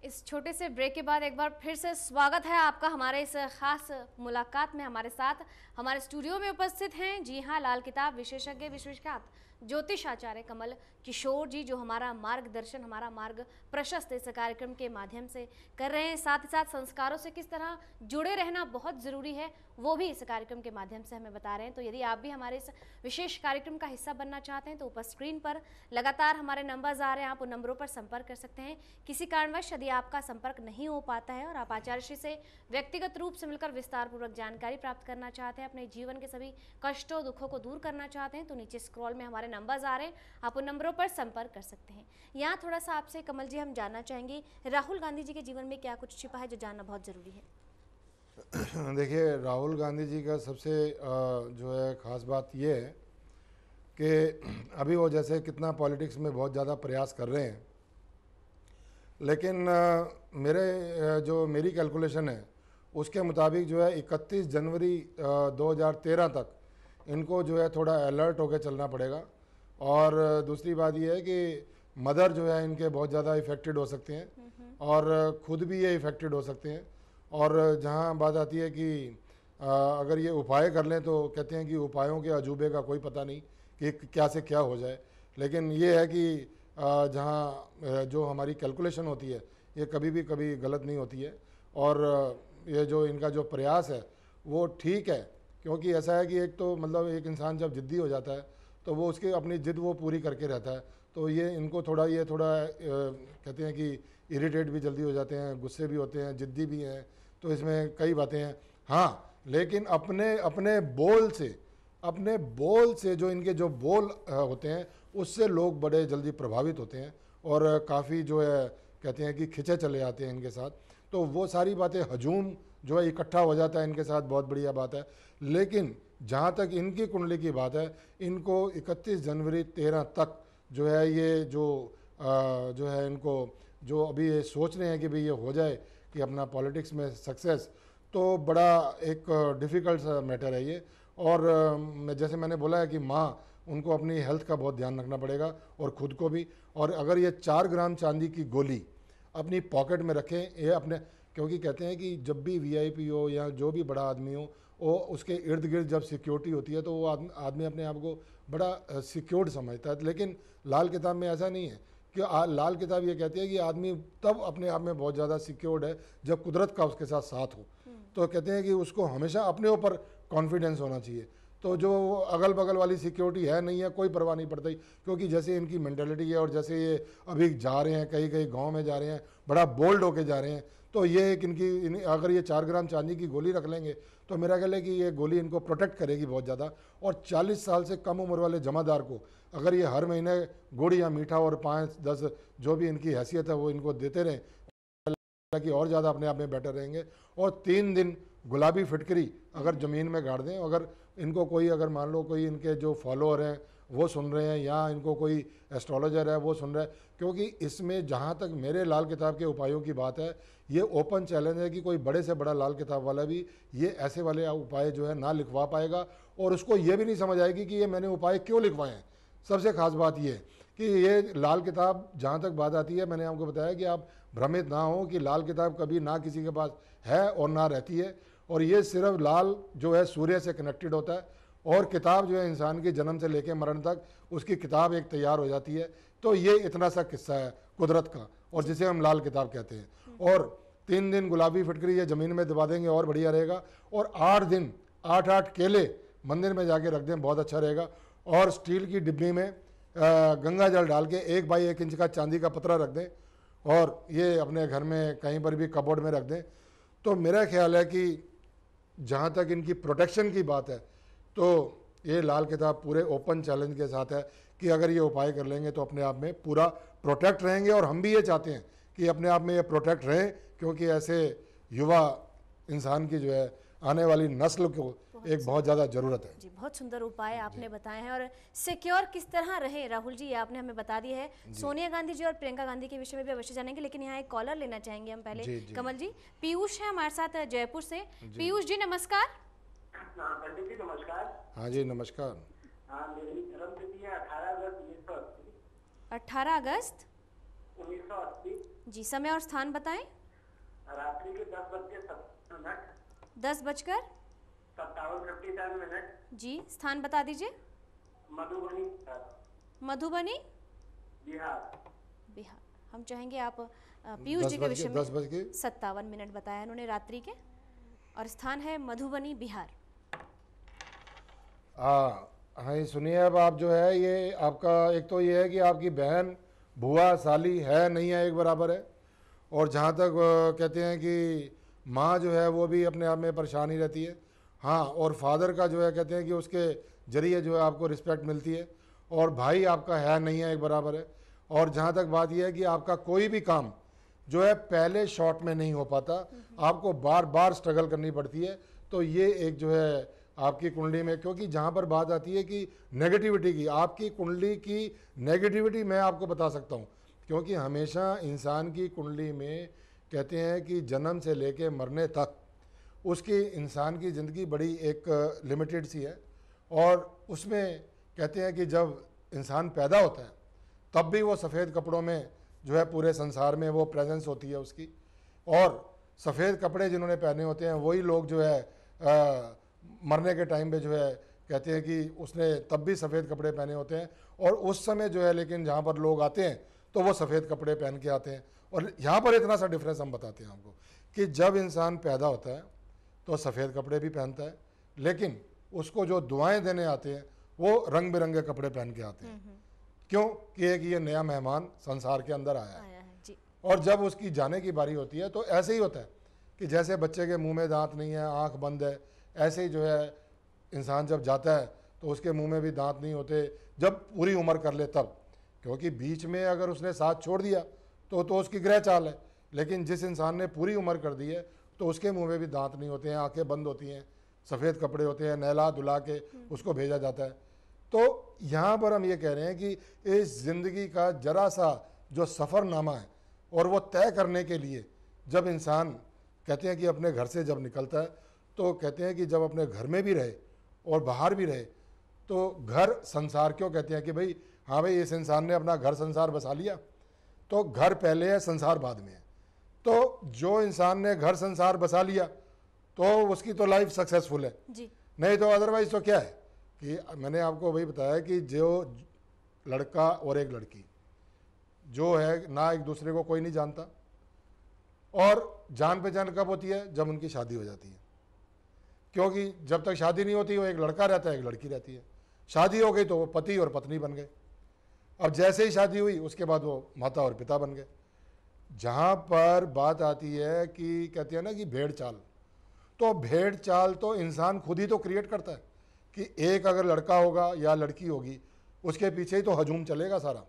इस छोटे से ब्रेक के बाद एक बार फिर से स्वागत है आपका हमारे इस खास मुलाकात में। हमारे साथ हमारे स्टूडियो में उपस्थित हैं, जी हाँ, लाल किताब विशेषज्ञ विश्वविख्यात ज्योतिष आचार्य कमल किशोर जी, जो हमारा मार्गदर्शन, हमारा मार्ग प्रशस्त इस कार्यक्रम के माध्यम से कर रहे हैं। साथ ही साथ संस्कारों से किस तरह जुड़े रहना बहुत ज़रूरी है वो भी इस कार्यक्रम के माध्यम से हमें बता रहे हैं। तो यदि आप भी हमारे इस विशेष कार्यक्रम का हिस्सा बनना चाहते हैं तो ऊपर स्क्रीन पर लगातार हमारे नंबर्स आ रहे हैं, आप उन नंबरों पर संपर्क कर सकते हैं। किसी कारणवश यदि आपका संपर्क नहीं हो पाता है और आप आचार्य श्री से व्यक्तिगत रूप से मिलकर विस्तार पूर्वक जानकारी प्राप्त करना चाहते हैं, अपने जीवन के सभी कष्टों दुखों को दूर करना चाहते हैं, तो नीचे स्क्रॉल में हमारे नंबर्स आ रहे हैं, आप उन नंबरों पर संपर्क कर सकते हैं। यहाँ थोड़ा सा आपसे कमल जी हम जानना चाहेंगे, राहुल गांधी जी के जीवन में क्या कुछ छिपा है जो जानना बहुत ज़रूरी है? देखिए, राहुल गांधी जी का सबसे जो है ख़ास बात ये है कि अभी वो जैसे कितना पॉलिटिक्स में बहुत ज़्यादा प्रयास कर रहे हैं, लेकिन मेरी कैलकुलेशन है उसके मुताबिक जो है 31 जनवरी 2013 तक इनको जो है थोड़ा अलर्ट होकर चलना पड़ेगा। और दूसरी बात ये है कि मदर जो है इनके बहुत ज़्यादा इफ़ेक्टेड हो सकते हैं और ख़ुद भी ये इफ़ेक्टेड हो सकते हैं। और जहाँ बात आती है कि अगर ये उपाय कर लें तो कहते हैं कि उपायों के अजूबे का कोई पता नहीं कि क्या से क्या हो जाए, लेकिन ये है कि जहाँ जो हमारी कैलकुलेशन होती है ये कभी गलत नहीं होती है। और ये जो इनका जो प्रयास है वो ठीक है, क्योंकि ऐसा है कि एक तो मतलब एक इंसान जब ज़िद्दी हो जाता है तो वो उसकी अपनी ज़िद वो पूरी करके रहता है, तो ये इनको थोड़ा कहते हैं कि इरिटेट भी जल्दी हो जाते हैं, गुस्से भी होते हैं, ज़िद्दी भी हैं, तो इसमें कई बातें हैं। हाँ, लेकिन अपने बोल से जो इनके जो बोल होते हैं उससे लोग बड़े जल्दी प्रभावित होते हैं और काफ़ी जो है कहते हैं कि खिंचे चले जाते हैं इनके साथ। तो वो सारी बातें हजूम जो है इकट्ठा हो जाता है इनके साथ, बहुत बढ़िया बात है। लेकिन जहाँ तक इनकी कुंडली की बात है, इनको 31 जनवरी 13 तक जो है ये जो है इनको जो अभी ये सोच रहे हैं कि भाई ये हो जाए कि अपना पॉलिटिक्स में सक्सेस, तो बड़ा एक डिफ़िकल्ट सा मैटर है ये। और जैसे मैंने बोला है कि माँ, उनको अपनी हेल्थ का बहुत ध्यान रखना पड़ेगा और ख़ुद को भी। और अगर ये 4 ग्राम चांदी की गोली अपनी पॉकेट में रखें, ये अपने, क्योंकि कहते हैं कि जब भी वीआईपी हो या जो भी बड़ा आदमी हो, वो उसके इर्द गिर्द जब सिक्योरिटी होती है तो वो आदमी अपने आप को बड़ा सिक्योर्ड समझता है। लेकिन लाल किताब में ऐसा नहीं है कि लाल किताब ये कहती है कि आदमी तब अपने आप में बहुत ज़्यादा सिक्योर्ड है जब कुदरत का उसके साथ हो। तो कहते हैं कि उसको हमेशा अपने ऊपर कॉन्फिडेंस होना चाहिए। तो जो अगल बगल वाली सिक्योरिटी है नहीं है, कोई परवाह नहीं पड़ती, क्योंकि जैसे इनकी मेंटालिटी है और जैसे ये अभी जा रहे हैं, कहीं गांव में जा रहे हैं, बड़ा बोल्ड होके जा रहे हैं, तो ये एक अगर ये 4 ग्राम चांदी की गोली रख लेंगे तो मेरा ख्याल है कि ये गोली इनको प्रोटेक्ट करेगी बहुत ज़्यादा। और 40 साल से कम उम्र वाले जमादार को अगर ये हर महीने गुड़ या मीठा और 5-10 जो भी इनकी हैसियत है वो इनको देते रहें, कि और ज़्यादा अपने आप में बेटर रहेंगे। और 3 दिन गुलाबी फिटकरी अगर ज़मीन में गाड़ दें, अगर इनको कोई, अगर मान लो कोई इनके जो फॉलोअर हैं वो सुन रहे हैं या इनको कोई एस्ट्रोलॉजर है वो सुन रहा है, क्योंकि इसमें जहाँ तक मेरे लाल किताब के उपायों की बात है, ये ओपन चैलेंज है कि कोई बड़े से बड़ा लाल किताब वाला भी ये ऐसे वाले उपाय जो है ना लिखवा पाएगा और उसको ये भी नहीं समझ आएगी कि ये मैंने उपाय क्यों लिखवाए हैं। सबसे खास बात ये है कि ये लाल किताब, जहाँ तक बात आती है, मैंने आपको बताया कि आप भ्रमित ना हो कि लाल किताब कभी ना किसी के पास है और ना रहती है, और ये सिर्फ लाल जो है सूर्य से कनेक्टेड होता है, और किताब जो है इंसान के जन्म से लेकर मरण तक उसकी किताब एक तैयार हो जाती है। तो ये इतना सा किस्सा है कुदरत का, और जिसे हम लाल किताब कहते हैं। और 3 दिन गुलाबी फिटकरी ये ज़मीन में दबा देंगे और बढ़िया रहेगा। और 8 दिन 8 केले मंदिर में जाके रख दें, बहुत अच्छा रहेगा। और स्टील की डिब्बी में गंगा जल डाल के 1 बाई 1 इंच का चांदी का पतरा रख दें और ये अपने घर में कहीं पर भी कबोर्ड में रख दें। तो मेरा ख्याल है कि जहाँ तक इनकी प्रोटेक्शन की बात है, तो ये लाल किताब पूरे ओपन चैलेंज के साथ है कि अगर ये उपाय कर लेंगे तो अपने आप में पूरा प्रोटेक्ट रहेंगे। और हम भी ये चाहते हैं कि अपने आप में ये प्रोटेक्ट रहें, क्योंकि ऐसे युवा इंसान की जो है आने वाली नस्ल को एक बहुत ज़्यादा ज़रूरत है। जी, बहुत सुंदर उपाय आपने बताए हैं। और सिक्योर किस तरह रहे राहुल जी, ये आपने हमें बता दिया है। सोनिया गांधी जी और प्रियंका गांधी के विषय में भी अवश्य जानेंगे, लेकिन यहाँ एक कॉलर लेना चाहेंगे हम पहले। जी, जी। कमल जी, पीयूष है हमारे साथ जयपुर से। पीयूष जी नमस्कार। पंडित जी नमस्कार। हाँ जी नमस्कार। हाँ, मेरी जन्म तिथि है 18 अगस्त 1980। 18 अगस्त 1980। जी, समय और स्थान बताएं। रात्रि के 10:57। 10:57 जी, स्थान बता दीजिए। मधुबनी, मधुबनी, बिहार। बिहार। हम चाहेंगे आप पीयूष जी के विषय में 10:57 बताया उन्होंने रात्रि के, और स्थान है मधुबनी, बिहार। हाँ ये सुनिए, अब आप जो है ये आपका एक तो ये है कि आपकी बहन बुआ साली है नहीं है एक बराबर है, और जहाँ तक कहते हैं कि माँ जो है वो भी अपने आप में परेशानी रहती है। हाँ, और फादर का जो है कहते हैं कि उसके जरिए जो है आपको रिस्पेक्ट मिलती है, और भाई आपका है नहीं है एक बराबर है। और जहाँ तक बात यह है कि आपका कोई भी काम जो है पहले शॉट में नहीं हो पाता, आपको बार बार स्ट्रगल करनी पड़ती है। तो ये एक जो है आपकी कुंडली में, क्योंकि जहाँ पर बात आती है कि नेगेटिविटी की, आपकी कुंडली की नेगेटिविटी मैं आपको बता सकता हूँ, क्योंकि हमेशा इंसान की कुंडली में कहते हैं कि जन्म से लेके मरने तक उसकी इंसान की ज़िंदगी बड़ी एक लिमिटेड सी है। और उसमें कहते हैं कि जब इंसान पैदा होता है तब भी वो सफ़ेद कपड़ों में जो है पूरे संसार में वो प्रेजेंस होती है उसकी, और सफ़ेद कपड़े जिन्होंने पहने होते हैं वही लोग जो है मरने के टाइम पे जो है कहते हैं कि उसने तब भी सफ़ेद कपड़े पहने होते हैं। और उस समय जो है लेकिन जहाँ पर लोग आते हैं तो वो सफ़ेद कपड़े पहन के आते हैं। और यहाँ पर इतना सा डिफरेंस हम बताते हैं आपको कि जब इंसान पैदा होता है तो सफ़ेद कपड़े भी पहनता है, लेकिन उसको जो दुआएं देने आते हैं वो रंग बिरंगे कपड़े पहन के आते हैं। क्यों? कि एक ये नया मेहमान संसार के अंदर आया है जी। और जब उसकी जाने की बारी होती है तो ऐसे ही होता है कि जैसे बच्चे के मुंह में दांत नहीं है, आंख बंद है, ऐसे ही जो है इंसान जब जाता है तो उसके मुंह में भी दांत नहीं होते जब पूरी उम्र कर ले तब, क्योंकि बीच में अगर उसने साथ छोड़ दिया तो उसकी ग्रह चाल है। लेकिन जिस इंसान ने पूरी उम्र कर दी है तो उसके मुंह में भी दांत नहीं होते हैं, आंखें बंद होती हैं, सफ़ेद कपड़े होते हैं, नहला धुला के उसको भेजा जाता है। तो यहाँ पर हम ये कह रहे हैं कि इस ज़िंदगी का जरा सा जो सफ़रनामा है और वो तय करने के लिए जब इंसान कहते हैं कि अपने घर से जब निकलता है तो कहते हैं कि जब अपने घर में भी रहे और बाहर भी रहे, तो घर संसार क्यों कहते हैं कि भाई हाँ भाई इस इंसान ने अपना घर संसार बसा लिया, तो घर पहले है संसार बाद में है। तो जो इंसान ने घर संसार बसा लिया तो उसकी तो लाइफ सक्सेसफुल है जी। नहीं तो अदरवाइज तो क्या है कि मैंने आपको वही बताया कि जो लड़का और एक लड़की जो है ना एक दूसरे को कोई नहीं जानता, और जान पहचान कब होती है? जब उनकी शादी हो जाती है, क्योंकि जब तक शादी नहीं होती वो एक लड़का रहता है एक लड़की रहती है। शादी हो गई तो वो पति और पत्नी बन गए। अब जैसे ही शादी हुई उसके बाद वो माता और पिता बन गए। जहाँ पर बात आती है कि कहते हैं ना कि भेड़ चाल, तो भेड़ चाल तो इंसान खुद ही तो क्रिएट करता है कि एक अगर लड़का होगा या लड़की होगी उसके पीछे ही तो हजूम चलेगा सारा,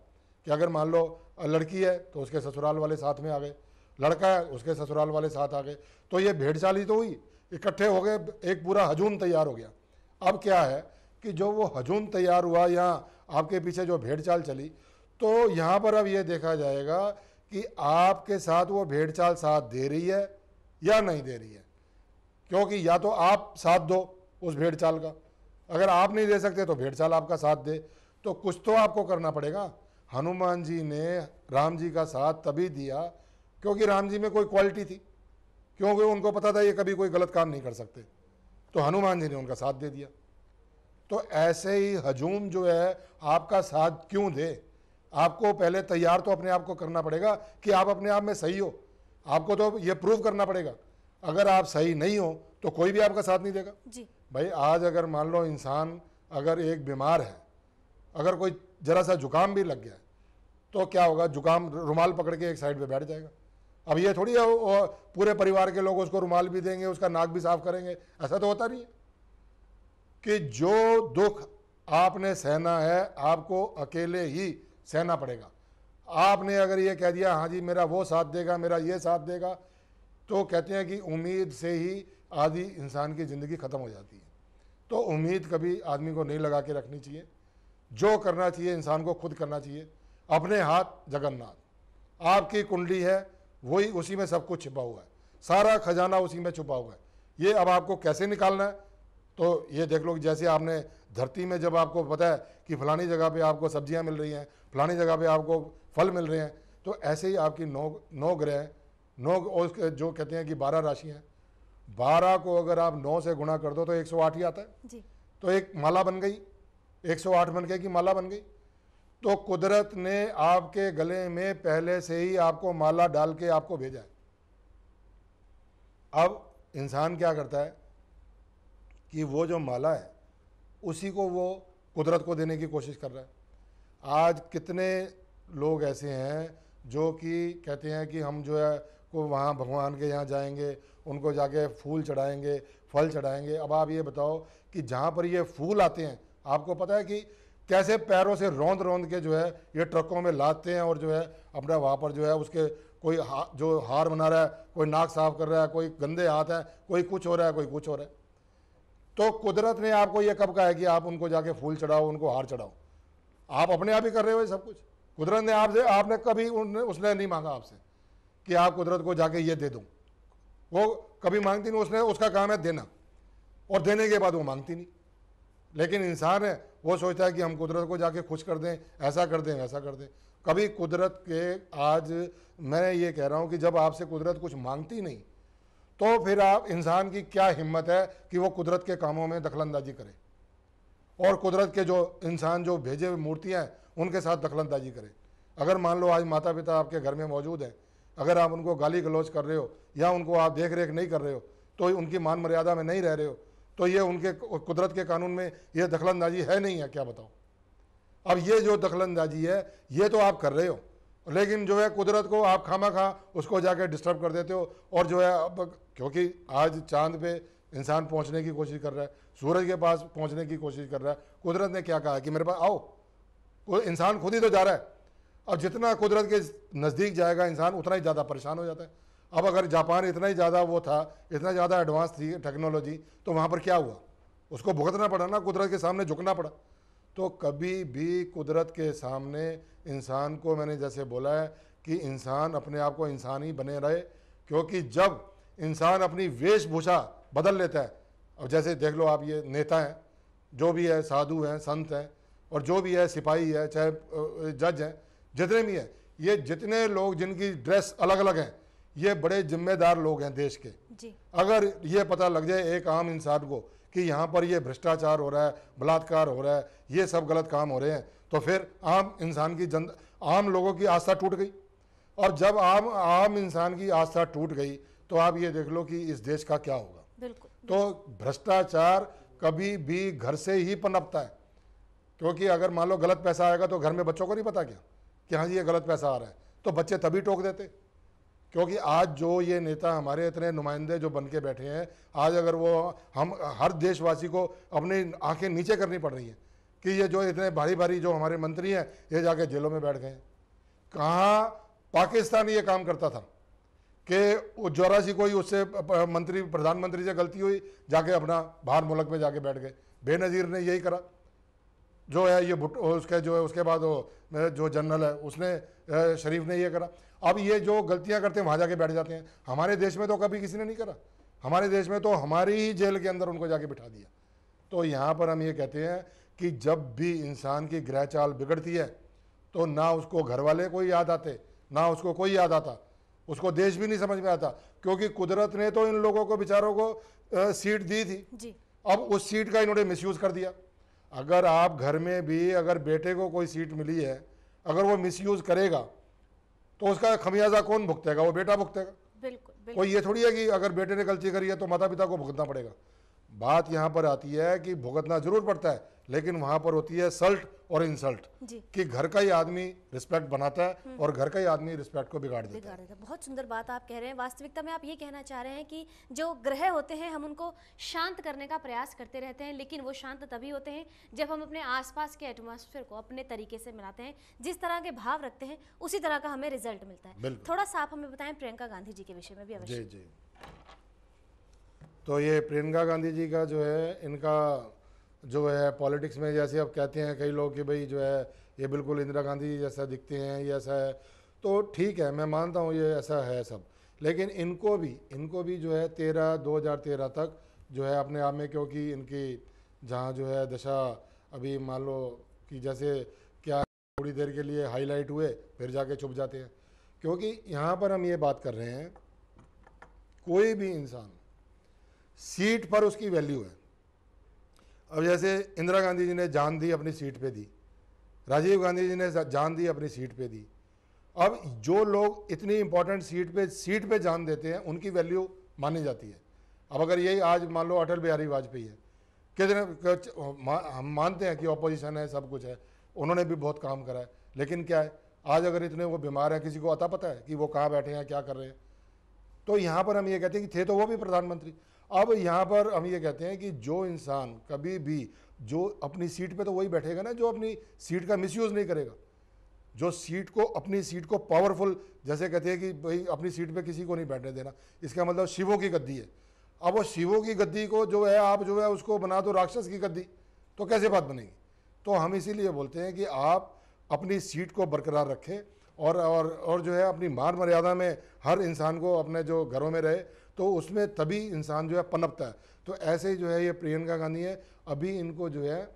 कि अगर मान लो लड़की है तो उसके ससुराल वाले साथ में आ गए, लड़का है उसके ससुराल वाले साथ आ गए, तो ये भेड़ चाल ही तो हुई, इकट्ठे हो गए, एक पूरा हजूम तैयार हो गया। अब क्या है कि जो वो हजूम तैयार हुआ या आपके पीछे जो भेड़ चाल चली, तो यहाँ पर अब ये देखा जाएगा कि आपके साथ वो भेड़ चाल साथ दे रही है या नहीं दे रही है, क्योंकि या तो आप साथ दो उस भेड़ चाल का, अगर आप नहीं दे सकते तो भेड़ चाल आपका साथ दे, तो कुछ तो आपको करना पड़ेगा। हनुमान जी ने राम जी का साथ तभी दिया क्योंकि राम जी में कोई क्वालिटी थी, क्योंकि उनको पता था ये कभी कोई गलत काम नहीं कर सकते, तो हनुमान जी ने उनका साथ दे दिया। तो ऐसे ही हजूम जो है आपका साथ क्यों दे? आपको पहले तैयार तो अपने आप को करना पड़ेगा कि आप अपने आप में सही हो, आपको तो ये प्रूव करना पड़ेगा। अगर आप सही नहीं हो तो कोई भी आपका साथ नहीं देगा जी। भाई आज अगर मान लो इंसान अगर एक बीमार है, अगर कोई जरा सा जुकाम भी लग गया तो क्या होगा? जुकाम रुमाल पकड़ के एक साइड पे बैठ जाएगा। अब ये थोड़ी है पूरे परिवार के लोग उसको रुमाल भी देंगे, उसका नाक भी साफ करेंगे, ऐसा तो होता नहीं है। कि जो दुख आपने सहना है आपको अकेले ही सहना पड़ेगा। आपने अगर ये कह दिया हाँ जी मेरा वो साथ देगा, मेरा ये साथ देगा, तो कहते हैं कि उम्मीद से ही आधी इंसान की ज़िंदगी ख़त्म हो जाती है। तो उम्मीद कभी आदमी को नहीं लगा के रखनी चाहिए। जो करना चाहिए इंसान को खुद करना चाहिए। अपने हाथ जगन्नाथ, आपकी कुंडली है, वही उसी में सब कुछ छिपा हुआ है, सारा खजाना उसी में छुपा हुआ है। ये अब आपको कैसे निकालना है, तो ये देख लो, जैसे आपने धरती में जब आपको पता है कि फलानी जगह पे आपको सब्जियां मिल रही हैं, फलानी जगह पे आपको फल मिल रहे हैं, तो ऐसे ही आपकी नौ ग्रह, और जो कहते हैं कि 12 राशि हैं, 12 को अगर आप 9 से गुणा कर दो तो 108 ही आता है जी। तो एक माला बन गई, 108 बन के की माला बन गई। तो कुदरत ने आपके गले में पहले से ही आपको माला डाल के आपको भेजा है। अब इंसान क्या करता है कि वो जो माला है उसी को वो कुदरत को देने की कोशिश कर रहा है। आज कितने लोग ऐसे हैं जो कि कहते हैं कि हम जो है को वहाँ भगवान के यहाँ जाएंगे, उनको जाके फूल चढ़ाएंगे, फल चढ़ाएंगे। अब आप ये बताओ कि जहाँ पर ये फूल आते हैं, आपको पता है कि कैसे पैरों से रौंद रौंद के जो है ये ट्रकों में लादते हैं और जो है अपना वहाँ पर जो है उसके कोई जो हार बना रहा है, कोई नाक साफ कर रहा है, कोई गंदे हाथ है, कोई कुछ हो रहा है, कोई कुछ हो रहा है। तो कुदरत ने आपको ये कब कहा है कि आप उनको जाके फूल चढ़ाओ, उनको हार चढ़ाओ? आप अपने आप ही कर रहे हो ये सब कुछ। कुदरत ने आपने कभी उसने नहीं मांगा आपसे कि आप कुदरत को जाके ये दे दो, वो कभी मांगती नहीं। उसने, उसका काम है देना, और देने के बाद वो मांगती नहीं। लेकिन इंसान है, वो सोचता है कि हम कुदरत को जाके खुश कर दें, ऐसा कर दें, वैसा कर दें। कभी कुदरत के, आज मैं ये कह रहा हूँ कि जब आपसे कुदरत कुछ मांगती नहीं, तो फिर आप इंसान की क्या हिम्मत है कि वो कुदरत के कामों में दखलंदाजी करे, और कुदरत के जो इंसान जो भेजे हुए मूर्तियाँ हैं उनके साथ दखलंदाजी करे। अगर मान लो आज माता पिता आपके घर में मौजूद हैं, अगर आप उनको गाली गलौज कर रहे हो या उनको आप देख रेख नहीं कर रहे हो, तो उनकी मान मर्यादा में नहीं रह रहे हो, तो ये उनके कुदरत के कानून में ये दखलंदाजी है नहीं है? क्या बताओ। अब ये जो दखलंदाजी है ये तो आप कर रहे हो, लेकिन जो है कुदरत को आप खामा खा उसको जाके डिस्टर्ब कर देते हो। और जो है अब, क्योंकि आज चांद पे इंसान पहुंचने की कोशिश कर रहा है, सूरज के पास पहुंचने की कोशिश कर रहा है, कुदरत ने क्या कहा कि मेरे पास आओ, वो इंसान खुद ही तो जा रहा है। अब जितना कुदरत के नज़दीक जाएगा इंसान उतना ही ज़्यादा परेशान हो जाता है। अब अगर जापान इतना ही ज़्यादा वो था, इतना ज़्यादा एडवांस थी टेक्नोलॉजी, तो वहाँ पर क्या हुआ? उसको भुगतना पड़ा ना, कुदरत के सामने झुकना पड़ा। तो कभी भी कुदरत के सामने इंसान को, मैंने जैसे बोला है कि इंसान अपने आप को इंसान ही बने रहे, क्योंकि जब इंसान अपनी वेशभूषा बदल लेता है, अब जैसे देख लो आप, ये नेता हैं, जो भी है, साधु हैं, संत हैं, और जो भी है, सिपाही है, चाहे जज हैं, जितने भी हैं, ये जितने लोग जिनकी ड्रेस अलग अलग हैं, ये बड़े जिम्मेदार लोग हैं देश के जी। अगर ये पता लग जाए एक आम इंसान को कि यहाँ पर ये भ्रष्टाचार हो रहा है, बलात्कार हो रहा है, ये सब गलत काम हो रहे हैं, तो फिर आम इंसान की आम लोगों की आस्था टूट गई। और जब आम इंसान की आस्था टूट गई तो आप ये देख लो कि इस देश का क्या होगा। बिल्कुल। तो भ्रष्टाचार कभी भी घर से ही पनपता है, क्योंकि अगर मान लो गलत पैसा आएगा तो घर में बच्चों को नहीं पता क्या कि हाँ जी ये गलत पैसा आ रहा है, तो बच्चे तभी टोक देते। क्योंकि आज जो ये नेता हमारे इतने नुमाइंदे जो बन के बैठे हैं, आज अगर वो हम हर देशवासी को अपनी आंखें नीचे करनी पड़ रही हैं कि ये जो इतने भारी भारी जो हमारे मंत्री हैं ये जाके जेलों में बैठ गए हैं। कहाँ पाकिस्तान ये काम करता था कि जरा सी कोई उससे मंत्री, प्रधानमंत्री से गलती हुई, जाके अपना बाहर मुल्क में जाके बैठ गए। बेनज़ीर ने यही करा, जो है ये उसके जो है उसके बाद वो जो जनरल है उसने, शरीफ ने ये करा। अब ये जो गलतियां करते हैं वहाँ जाके बैठ जाते हैं। हमारे देश में तो कभी किसी ने नहीं करा, हमारे देश में तो हमारी ही जेल के अंदर उनको जाके बिठा दिया। तो यहाँ पर हम ये कहते हैं कि जब भी इंसान की ग्रह चाल बिगड़ती है तो ना उसको घर वाले कोई याद आते, ना उसको कोई याद आता, उसको देश भी नहीं समझ में आता, क्योंकि कुदरत ने तो इन लोगों को बेचारों को सीट दी थी जी। अब उस सीट का इन्होंने मिसयूज़ कर दिया। अगर आप घर में भी अगर बेटे को कोई सीट मिली है, अगर वो मिसयूज़ करेगा तो उसका खमियाजा कौन भुगतेगा? वो बेटा भुगतेगा। बिल्कुल। कोई ये थोड़ी है कि अगर बेटे ने गलती करी है तो माता पिता को भुगतना पड़ेगा। बात यहाँ पर आती है कि भुगतना जरूर पड़ता है, लेकिन वहाँ पर होती है सल्ट और इंसल्ट, जी कि घर का ही आदमी रिस्पेक्ट बनाता है और घर का ही आदमी रिस्पेक्ट को बिगाड़ देता है। बिगाड़ देता है। बहुत सुंदर बात आप कह रहे हैं। वास्तविकता में आप ये कहना चाह रहे हैं कि जो ग्रह होते हैं हम उनको शांत करने का प्रयास करते रहते हैं, लेकिन वो शांत तभी होते हैं जब हम अपने आसपास के एटमॉस्फेयर को अपने तरीके से मिलाते हैं। जिस तरह के भाव रखते हैं उसी तरह का हमें रिजल्ट मिलता है। बिल्कुल। थोड़ा सा आप हमें बताएं प्रियंका गांधी जी के विषय में भी जी अवश्य। जी। तो ये प्रियंका गांधी जी का जो है, इनका जो है पॉलिटिक्स में, जैसे अब कहते हैं कई लोग कि भाई जो है ये बिल्कुल इंदिरा गांधी जैसा दिखते हैं, ये ऐसा है, तो ठीक है, मैं मानता हूँ ये ऐसा है सब, लेकिन इनको भी जो है 2013 तक जो है अपने आप में, क्योंकि इनकी जहाँ जो है दशा अभी मान लो कि जैसे क्या थोड़ी देर के लिए हाईलाइट हुए फिर जाके छुप जाते हैं, क्योंकि यहाँ पर हम ये बात कर रहे हैं कोई भी इंसान सीट पर उसकी वैल्यू है। अब जैसे इंदिरा गांधी जी ने जान दी अपनी सीट पे दी, राजीव गांधी जी ने जान दी अपनी सीट पे दी। अब जो लोग इतनी इंपॉर्टेंट सीट पे जान देते हैं उनकी वैल्यू मानी जाती है। अब अगर यही आज मान लो अटल बिहारी वाजपेयी है, हम मानते हैं कि ऑपोजिशन है, सब कुछ है, उन्होंने भी बहुत काम करा है, लेकिन क्या है आज अगर इतने वो बीमार हैं, किसी को अता पता है कि वो कहाँ बैठे हैं, क्या कर रहे हैं? तो यहाँ पर हम ये कहते हैं कि थे तो वो भी प्रधानमंत्री। अब यहाँ पर हम ये कहते हैं कि जो इंसान कभी भी जो अपनी सीट पे तो वही बैठेगा ना जो अपनी सीट का मिसयूज़ नहीं करेगा, जो सीट को अपनी सीट को पावरफुल, जैसे कहते हैं कि भाई अपनी सीट पे किसी को नहीं बैठने देना, इसका मतलब शिवों की गद्दी है। अब वो शिवों की गद्दी को जो है आप जो है उसको बना दो राक्षस की गद्दी, तो कैसे बात बनेगी? तो हम इसीलिए बोलते हैं कि आप अपनी सीट को बरकरार रखें और जो है अपनी मान मर्यादा में हर इंसान को अपने जो घरों में रहे, तो उसमें तभी इंसान जो है पनपता है। तो ऐसे ही जो है ये प्रियंका गांधी है, अभी इनको जो है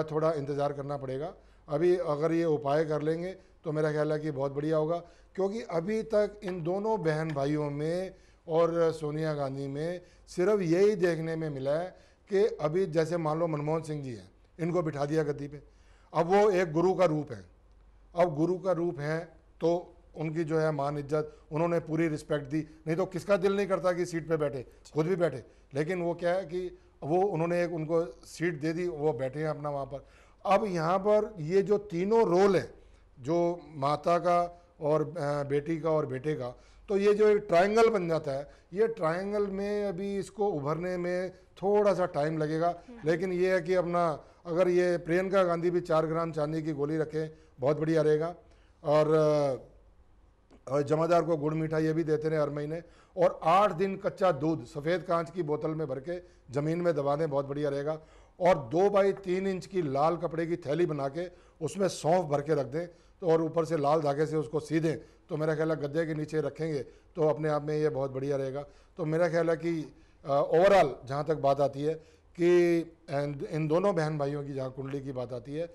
थोड़ा इंतज़ार करना पड़ेगा। अभी अगर ये उपाय कर लेंगे तो मेरा ख्याल है कि बहुत बढ़िया होगा, क्योंकि अभी तक इन दोनों बहन भाइयों में और सोनिया गांधी में सिर्फ यही देखने में मिला है कि अभी जैसे मान लो मनमोहन सिंह जी हैं, इनको बिठा दिया गद्दी पे, अब वो एक गुरु का रूप है। अब गुरु का रूप है तो उनकी जो है मान इज्जत उन्होंने पूरी रिस्पेक्ट दी, नहीं तो किसका दिल नहीं करता कि सीट पे बैठे, खुद भी बैठे, लेकिन वो क्या है कि वो उन्होंने एक उनको सीट दे दी, वो बैठे हैं अपना वहाँ पर। अब यहाँ पर ये जो तीनों रोल है, जो माता का और बेटी का और बेटे का, तो ये जो एक ट्रायंगल बन जाता है, ये ट्रायंगल में अभी इसको उभरने में थोड़ा सा टाइम लगेगा, लेकिन ये है कि अपना अगर ये प्रियंका गांधी भी 4 ग्राम चांदी की गोली रखें बहुत बढ़िया रहेगा, और जमादार को गुड़ मीठा ये भी देते रहे हर महीने, और 8 दिन कच्चा दूध सफ़ेद कांच की बोतल में भर के ज़मीन में दबा दें, बहुत बढ़िया रहेगा। और 2 बाई 3 इंच की लाल कपड़े की थैली बना के उसमें सौंफ भर के रख दें, तो और ऊपर से लाल धागे से उसको सी दें, तो मेरा ख्याल है गद्दे के नीचे रखेंगे तो अपने आप में ये बहुत बढ़िया रहेगा। तो मेरा ख्याल है कि ओवरऑल जहाँ तक बात आती है कि इन दोनों बहन भाइयों की जहाँ कुंडली की बात आती है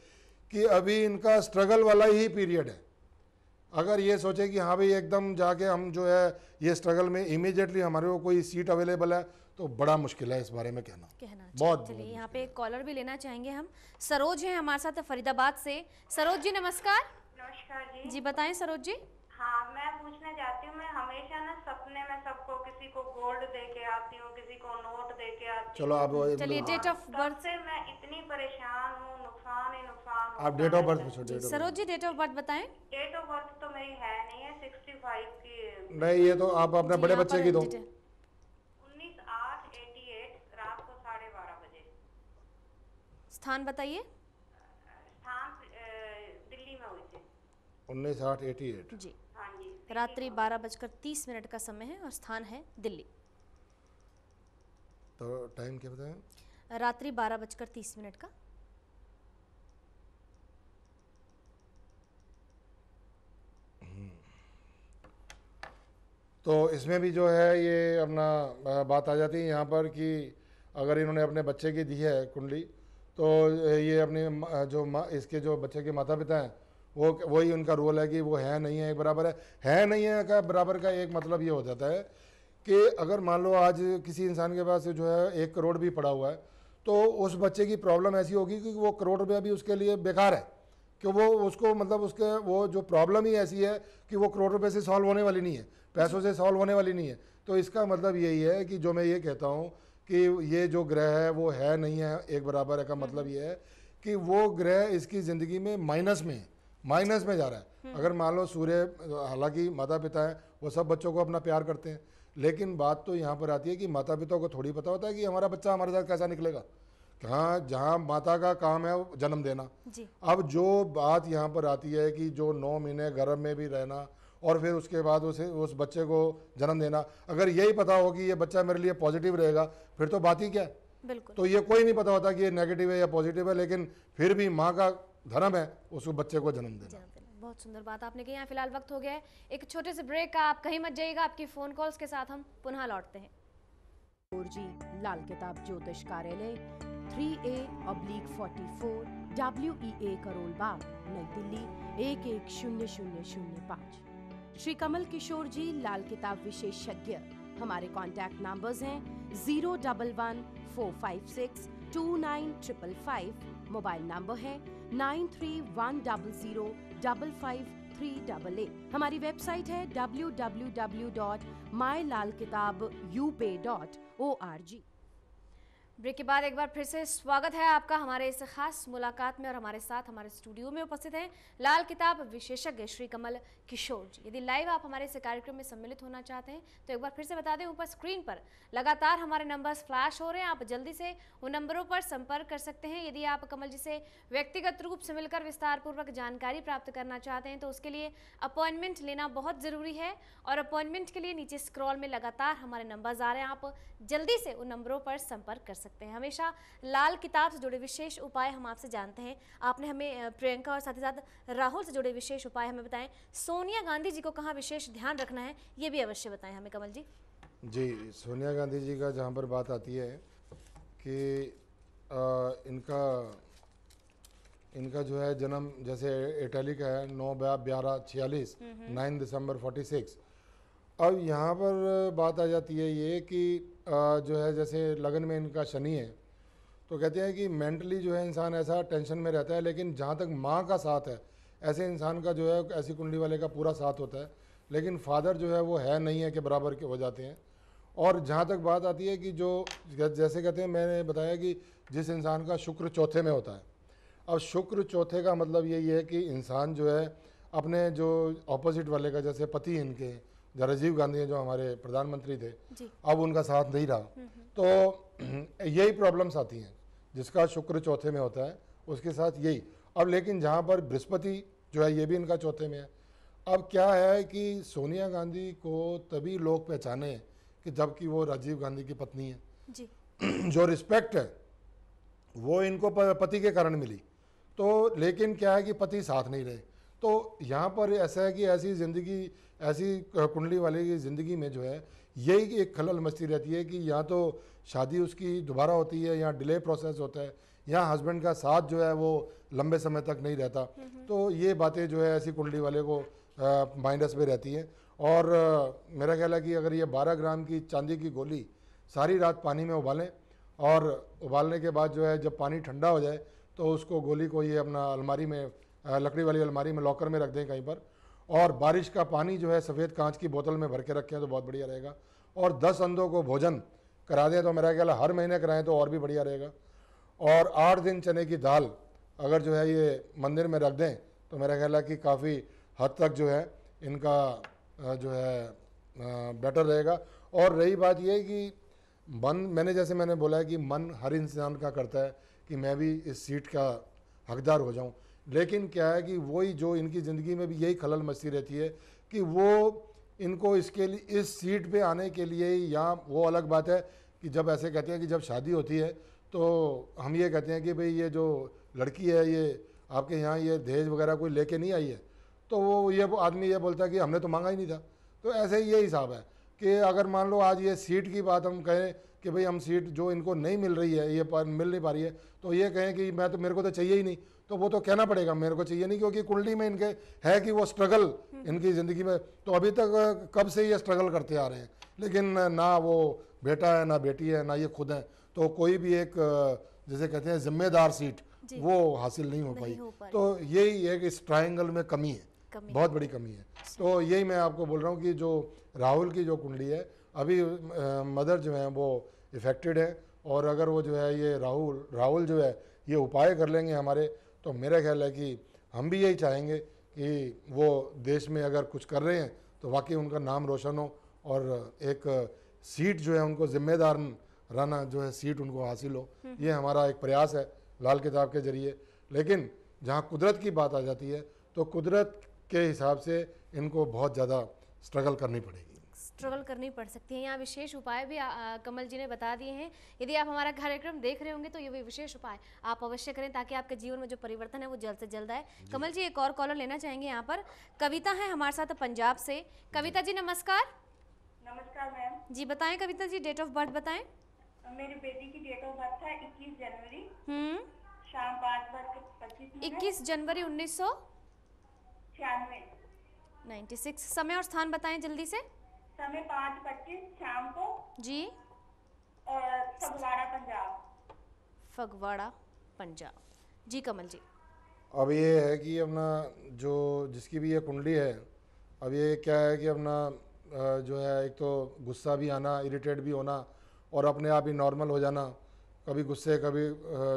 कि अभी इनका स्ट्रगल वाला ही पीरियड है। अगर ये सोचे कि हाँ भाई एकदम जाके हम जो है ये स्ट्रगल में इमीडिएटली हमारे को कोई सीट अवेलेबल है, तो बड़ा मुश्किल है इस बारे में कहना बहुत। चलिए यहाँ पे एक कॉलर भी लेना चाहेंगे हम। सरोज हैं हमारे साथ फरीदाबाद से। सरोज जी नमस्कार। नमस्कार जी। जी बताएं सरोज जी। हाँ, मैं पूछना चाहती हूँ, मैं हमेशा ना सपने में सबको, किसी को गोल्ड दे के आती हूँ, किसी को नोट दे के आती हूँ। चलो आप चलिए डेट ऑफ बर्थ से मैं इतनी परेशान हूँ, नुकसान ही नुकसान। आप डेट ऑफ बर्थ पूछो। Saroj ji date of birth बताएं। डेट ऑफ बर्थ तो मेरी है नहीं है, 65 की। नहीं, ये तो आप अपने बड़े बच्चे की दो। 19/8/88 रात को 12:30 बजे। स्थान बताइए। स्थान दिल्ली में हुई थी। 19/8/88 जी। हाँ जी। रात्रि 12:30 का समय है और स्थान है दिल्ली। तो टाइम क्या बताएं? रात्रि 12:30 का। तो इसमें भी जो है ये अपना बात आ जाती है यहाँ पर कि अगर इन्होंने अपने बच्चे की दी है कुंडली, तो ये अपने जो इसके जो बच्चे के माता पिता हैं वो वही उनका रोल है कि वो है नहीं है, बराबर है नहीं है का बराबर का एक मतलब ये हो जाता है कि अगर मान लो आज किसी इंसान के पास जो है 1 करोड़ भी पड़ा हुआ है, तो उस बच्चे की प्रॉब्लम ऐसी होगी कि वो करोड़ रुपया भी उसके लिए बेकार है, कि वो उसको मतलब उसके वो जो प्रॉब्लम ही ऐसी है कि वो करोड़ रुपए से सॉल्व होने वाली नहीं है, पैसों से सॉल्व होने वाली नहीं है। तो इसका मतलब यही है कि जो मैं ये कहता हूँ कि ये जो ग्रह है वो है नहीं है एक बराबर है, का मतलब ये है कि वो ग्रह इसकी ज़िंदगी में माइनस में है, माइनस में जा रहा है। अगर मान लो सूर्य, हालांकि माता पिता हैं वो सब बच्चों को अपना प्यार करते हैं, लेकिन बात तो यहाँ पर आती है कि माता पिता को थोड़ी पता होता है कि हमारा बच्चा हमारे साथ कैसा निकलेगा। कहाँ, जहाँ माता का काम है वो जन्म देना। जी। अब जो बात यहाँ पर आती है कि जो 9 महीने गर्भ में भी रहना और फिर उसके बाद उस बच्चे को जन्म देना, अगर यही पता हो कि ये बच्चा मेरे लिए पॉजिटिव रहेगा फिर तो बात ही क्या है। बिल्कुल। तो ये कोई नहीं पता होता कि ये नेगेटिव है या पॉजिटिव है, लेकिन फिर भी माँ का धर्म है उस बच्चे को जन्म देना। बहुत सुंदर बात आपने कही। यहाँ फिलहाल वक्त हो गया है एक छोटे से ब्रेक का, आप कहीं मत जाइएगा, आपकी फोन कॉल्स के साथ हम पुनः लौटते हैं। जी लाल किताब ज्योतिष कार्यालय 3A/44 WEA करोल बाग नई दिल्ली 110005। श्री कमल किशोर जी लाल किताब विशेषज्ञ। हमारे कॉन्टैक्ट नंबर्स हैं 011-456-29555। मोबाइल नंबर है 9310055388। हमारी वेबसाइट है www.mylalkitab.up.org। ब्रेक के बाद एक बार फिर से स्वागत है आपका हमारे इस खास मुलाकात में, और हमारे साथ हमारे स्टूडियो में उपस्थित हैं लाल किताब विशेषज्ञ श्री कमल किशोर जी। यदि लाइव आप हमारे इस कार्यक्रम में सम्मिलित होना चाहते हैं तो एक बार फिर से बता दें, ऊपर स्क्रीन पर लगातार हमारे नंबर्स फ्लैश हो रहे हैं, आप जल्दी से उन नंबरों पर संपर्क कर सकते हैं। यदि आप कमल जी से व्यक्तिगत रूप से मिलकर विस्तार पूर्वक जानकारी प्राप्त करना चाहते हैं तो उसके लिए अपॉइंटमेंट लेना बहुत ज़रूरी है, और अपॉइंटमेंट के लिए नीचे स्क्रॉल में लगातार हमारे नंबर्स आ रहे हैं, आप जल्दी से उन नंबरों पर संपर्क कर सकते हैं। हमेशा लाल किताब से जुड़े विशेष उपाय हम आपसे जानते हैं, आपने हमें प्रियंका और साथ ही साथ राहुल से जुड़े विशेष उपाय हमें बताएं। सोनिया गांधी जी को कहाँ विशेष ध्यान रखना है ये भी अवश्य बताएं हमें कमल जी। जी, सोनिया गांधी जी का जहाँ पर बात आती है कि इनका जो है जन्म जैसे इटली का है 9/12/46, 9 दिसंबर 46। अब यहाँ पर बात आ जाती है ये कि जो है जैसे लगन में इनका शनि है, तो कहते हैं कि मेंटली जो है इंसान ऐसा टेंशन में रहता है, लेकिन जहाँ तक माँ का साथ है ऐसे इंसान का जो है ऐसी कुंडली वाले का पूरा साथ होता है, लेकिन फादर जो है वो है नहीं है के बराबर के हो जाते हैं। और जहाँ तक बात आती है कि जो जैसे कहते हैं, मैंने बताया कि जिस इंसान का शुक्र चौथे में होता है, अब शुक्र चौथे का मतलब यही है कि इंसान जो है अपने जो ऑपोजिट वाले का, जैसे पति इनके राजीव गांधी जो हमारे प्रधानमंत्री थे, अब उनका साथ नहीं रहा, तो यही प्रॉब्लम्स आती हैं। जिसका शुक्र चौथे में होता है उसके साथ यही। अब लेकिन जहाँ पर बृहस्पति जो है ये भी इनका चौथे में है। अब क्या है कि सोनिया गांधी को तभी लोग पहचाने कि जबकि वो राजीव गांधी की पत्नी है जी। जो रिस्पेक्ट है वो इनको पति के कारण मिली, तो लेकिन क्या है कि पति साथ नहीं रहे। तो यहाँ पर ऐसा है कि ऐसी ज़िंदगी, ऐसी कुंडली वाले की ज़िंदगी में जो है यही एक खलल मस्ती रहती है कि या तो शादी उसकी दोबारा होती है या डिले प्रोसेस होता है, या हस्बैंड का साथ जो है वो लंबे समय तक नहीं रहता। तो ये बातें जो है ऐसी कुंडली वाले को माइनस में रहती हैं। और मेरा ख्याल है कि अगर ये 12 ग्राम की चांदी की गोली सारी रात पानी में उबालें, और उबालने के बाद जो है जब पानी ठंडा हो जाए तो उसको गोली को ये अपना अलमारी में, लकड़ी वाली अलमारी में लॉकर में रख दें कहीं पर, और बारिश का पानी जो है सफ़ेद कांच की बोतल में भर के रखें तो बहुत बढ़िया रहेगा। और 10 अंधों को भोजन करा दें तो मेरा ख्याल हर महीने कराएं तो और भी बढ़िया रहेगा। और 8 दिन चने की दाल अगर जो है ये मंदिर में रख दें तो मेरा ख्याल है कि काफ़ी हद तक जो है इनका जो है बेटर रहेगा। और रही बात ये कि मन, मैंने बोला है कि मन हर इंसान का करता है कि मैं भी इस सीट का हकदार हो जाऊं, लेकिन क्या है कि वही जो इनकी ज़िंदगी में भी यही खलल मस्ती रहती है कि वो इनको इसके लिए इस सीट पे आने के लिए, या वो अलग बात है कि जब ऐसे कहते हैं कि जब शादी होती है तो हम ये कहते हैं कि भाई ये जो लड़की है ये आपके यहाँ ये दहेज वगैरह कोई लेके नहीं आई है, तो वो ये आदमी ये बोलता है कि हमने तो मांगा ही नहीं था। तो ऐसे ही ये हिसाब है कि अगर मान लो आज ये सीट की बात हम कहें कि भाई हम सीट जो इनको नहीं मिल रही है, ये मिल नहीं पा रही है, तो ये कहें कि मेरे को तो चाहिए ही नहीं, तो वो तो कहना पड़ेगा मेरे को चाहिए नहीं, क्योंकि कुंडली में इनके है कि वो स्ट्रगल इनकी ज़िंदगी में, तो अभी तक कब से ये स्ट्रगल करते आ रहे हैं, लेकिन ना वो बेटा है ना बेटी है ना ये खुद है, तो कोई भी एक जैसे कहते हैं जिम्मेदार सीट वो हासिल नहीं हो पाई। तो यही एक इस ट्रायंगल में कमी है, बहुत बड़ी कमी है। तो यही मैं आपको बोल रहा हूँ कि जो राहुल की जो कुंडली है, अभी मदर जो है वो इफ़ेक्टेड हैं। और अगर वो जो है ये राहुल जो है ये उपाय कर लेंगे हमारे, तो मेरा ख्याल है कि हम भी यही चाहेंगे कि वो देश में अगर कुछ कर रहे हैं तो वाकई उनका नाम रोशन हो और एक सीट जो है उनको जिम्मेदार रहना जो है सीट उनको हासिल हो। ये हमारा एक प्रयास है लाल किताब के जरिए। लेकिन जहाँ कुदरत की बात आ जाती है तो कुदरत के हिसाब से इनको बहुत ज़्यादा स्ट्रगल करनी पड़ेगी, स्ट्रगल करनी पड़ सकती है। यहाँ विशेष उपाय भी कमल जी ने बता दिए हैं। यदि आप हमारा कार्यक्रम देख रहे होंगे तो ये भी विशेष उपाय आप अवश्य करें ताकि आपके जीवन में जो परिवर्तन है वो जल्द से जल्द आए। कमल जी, एक और कॉलर लेना चाहेंगे। यहाँ पर कविता है हमारे साथ पंजाब से। कविता जी नमस्कार। नमस्कार मैम जी बताएं Kavita ji, date of birth बताएं। मेरी बेटी की डेट ऑफ बर्थ है 21 जनवरी शाम 5:25 21 जनवरी 1996। समय और स्थान बताएं जल्दी से। समय 5:25 शाम को जी, और फगवाड़ा पंजाब। फगवाड़ा पंजाब। जी कमल जी। अब ये है कि अपना जो जिसकी भी ये कुंडली है, अब ये क्या है कि अपना जो है एक तो गुस्सा भी आना, इरिटेट भी होना और अपने आप ही नॉर्मल हो जाना, कभी गुस्से कभी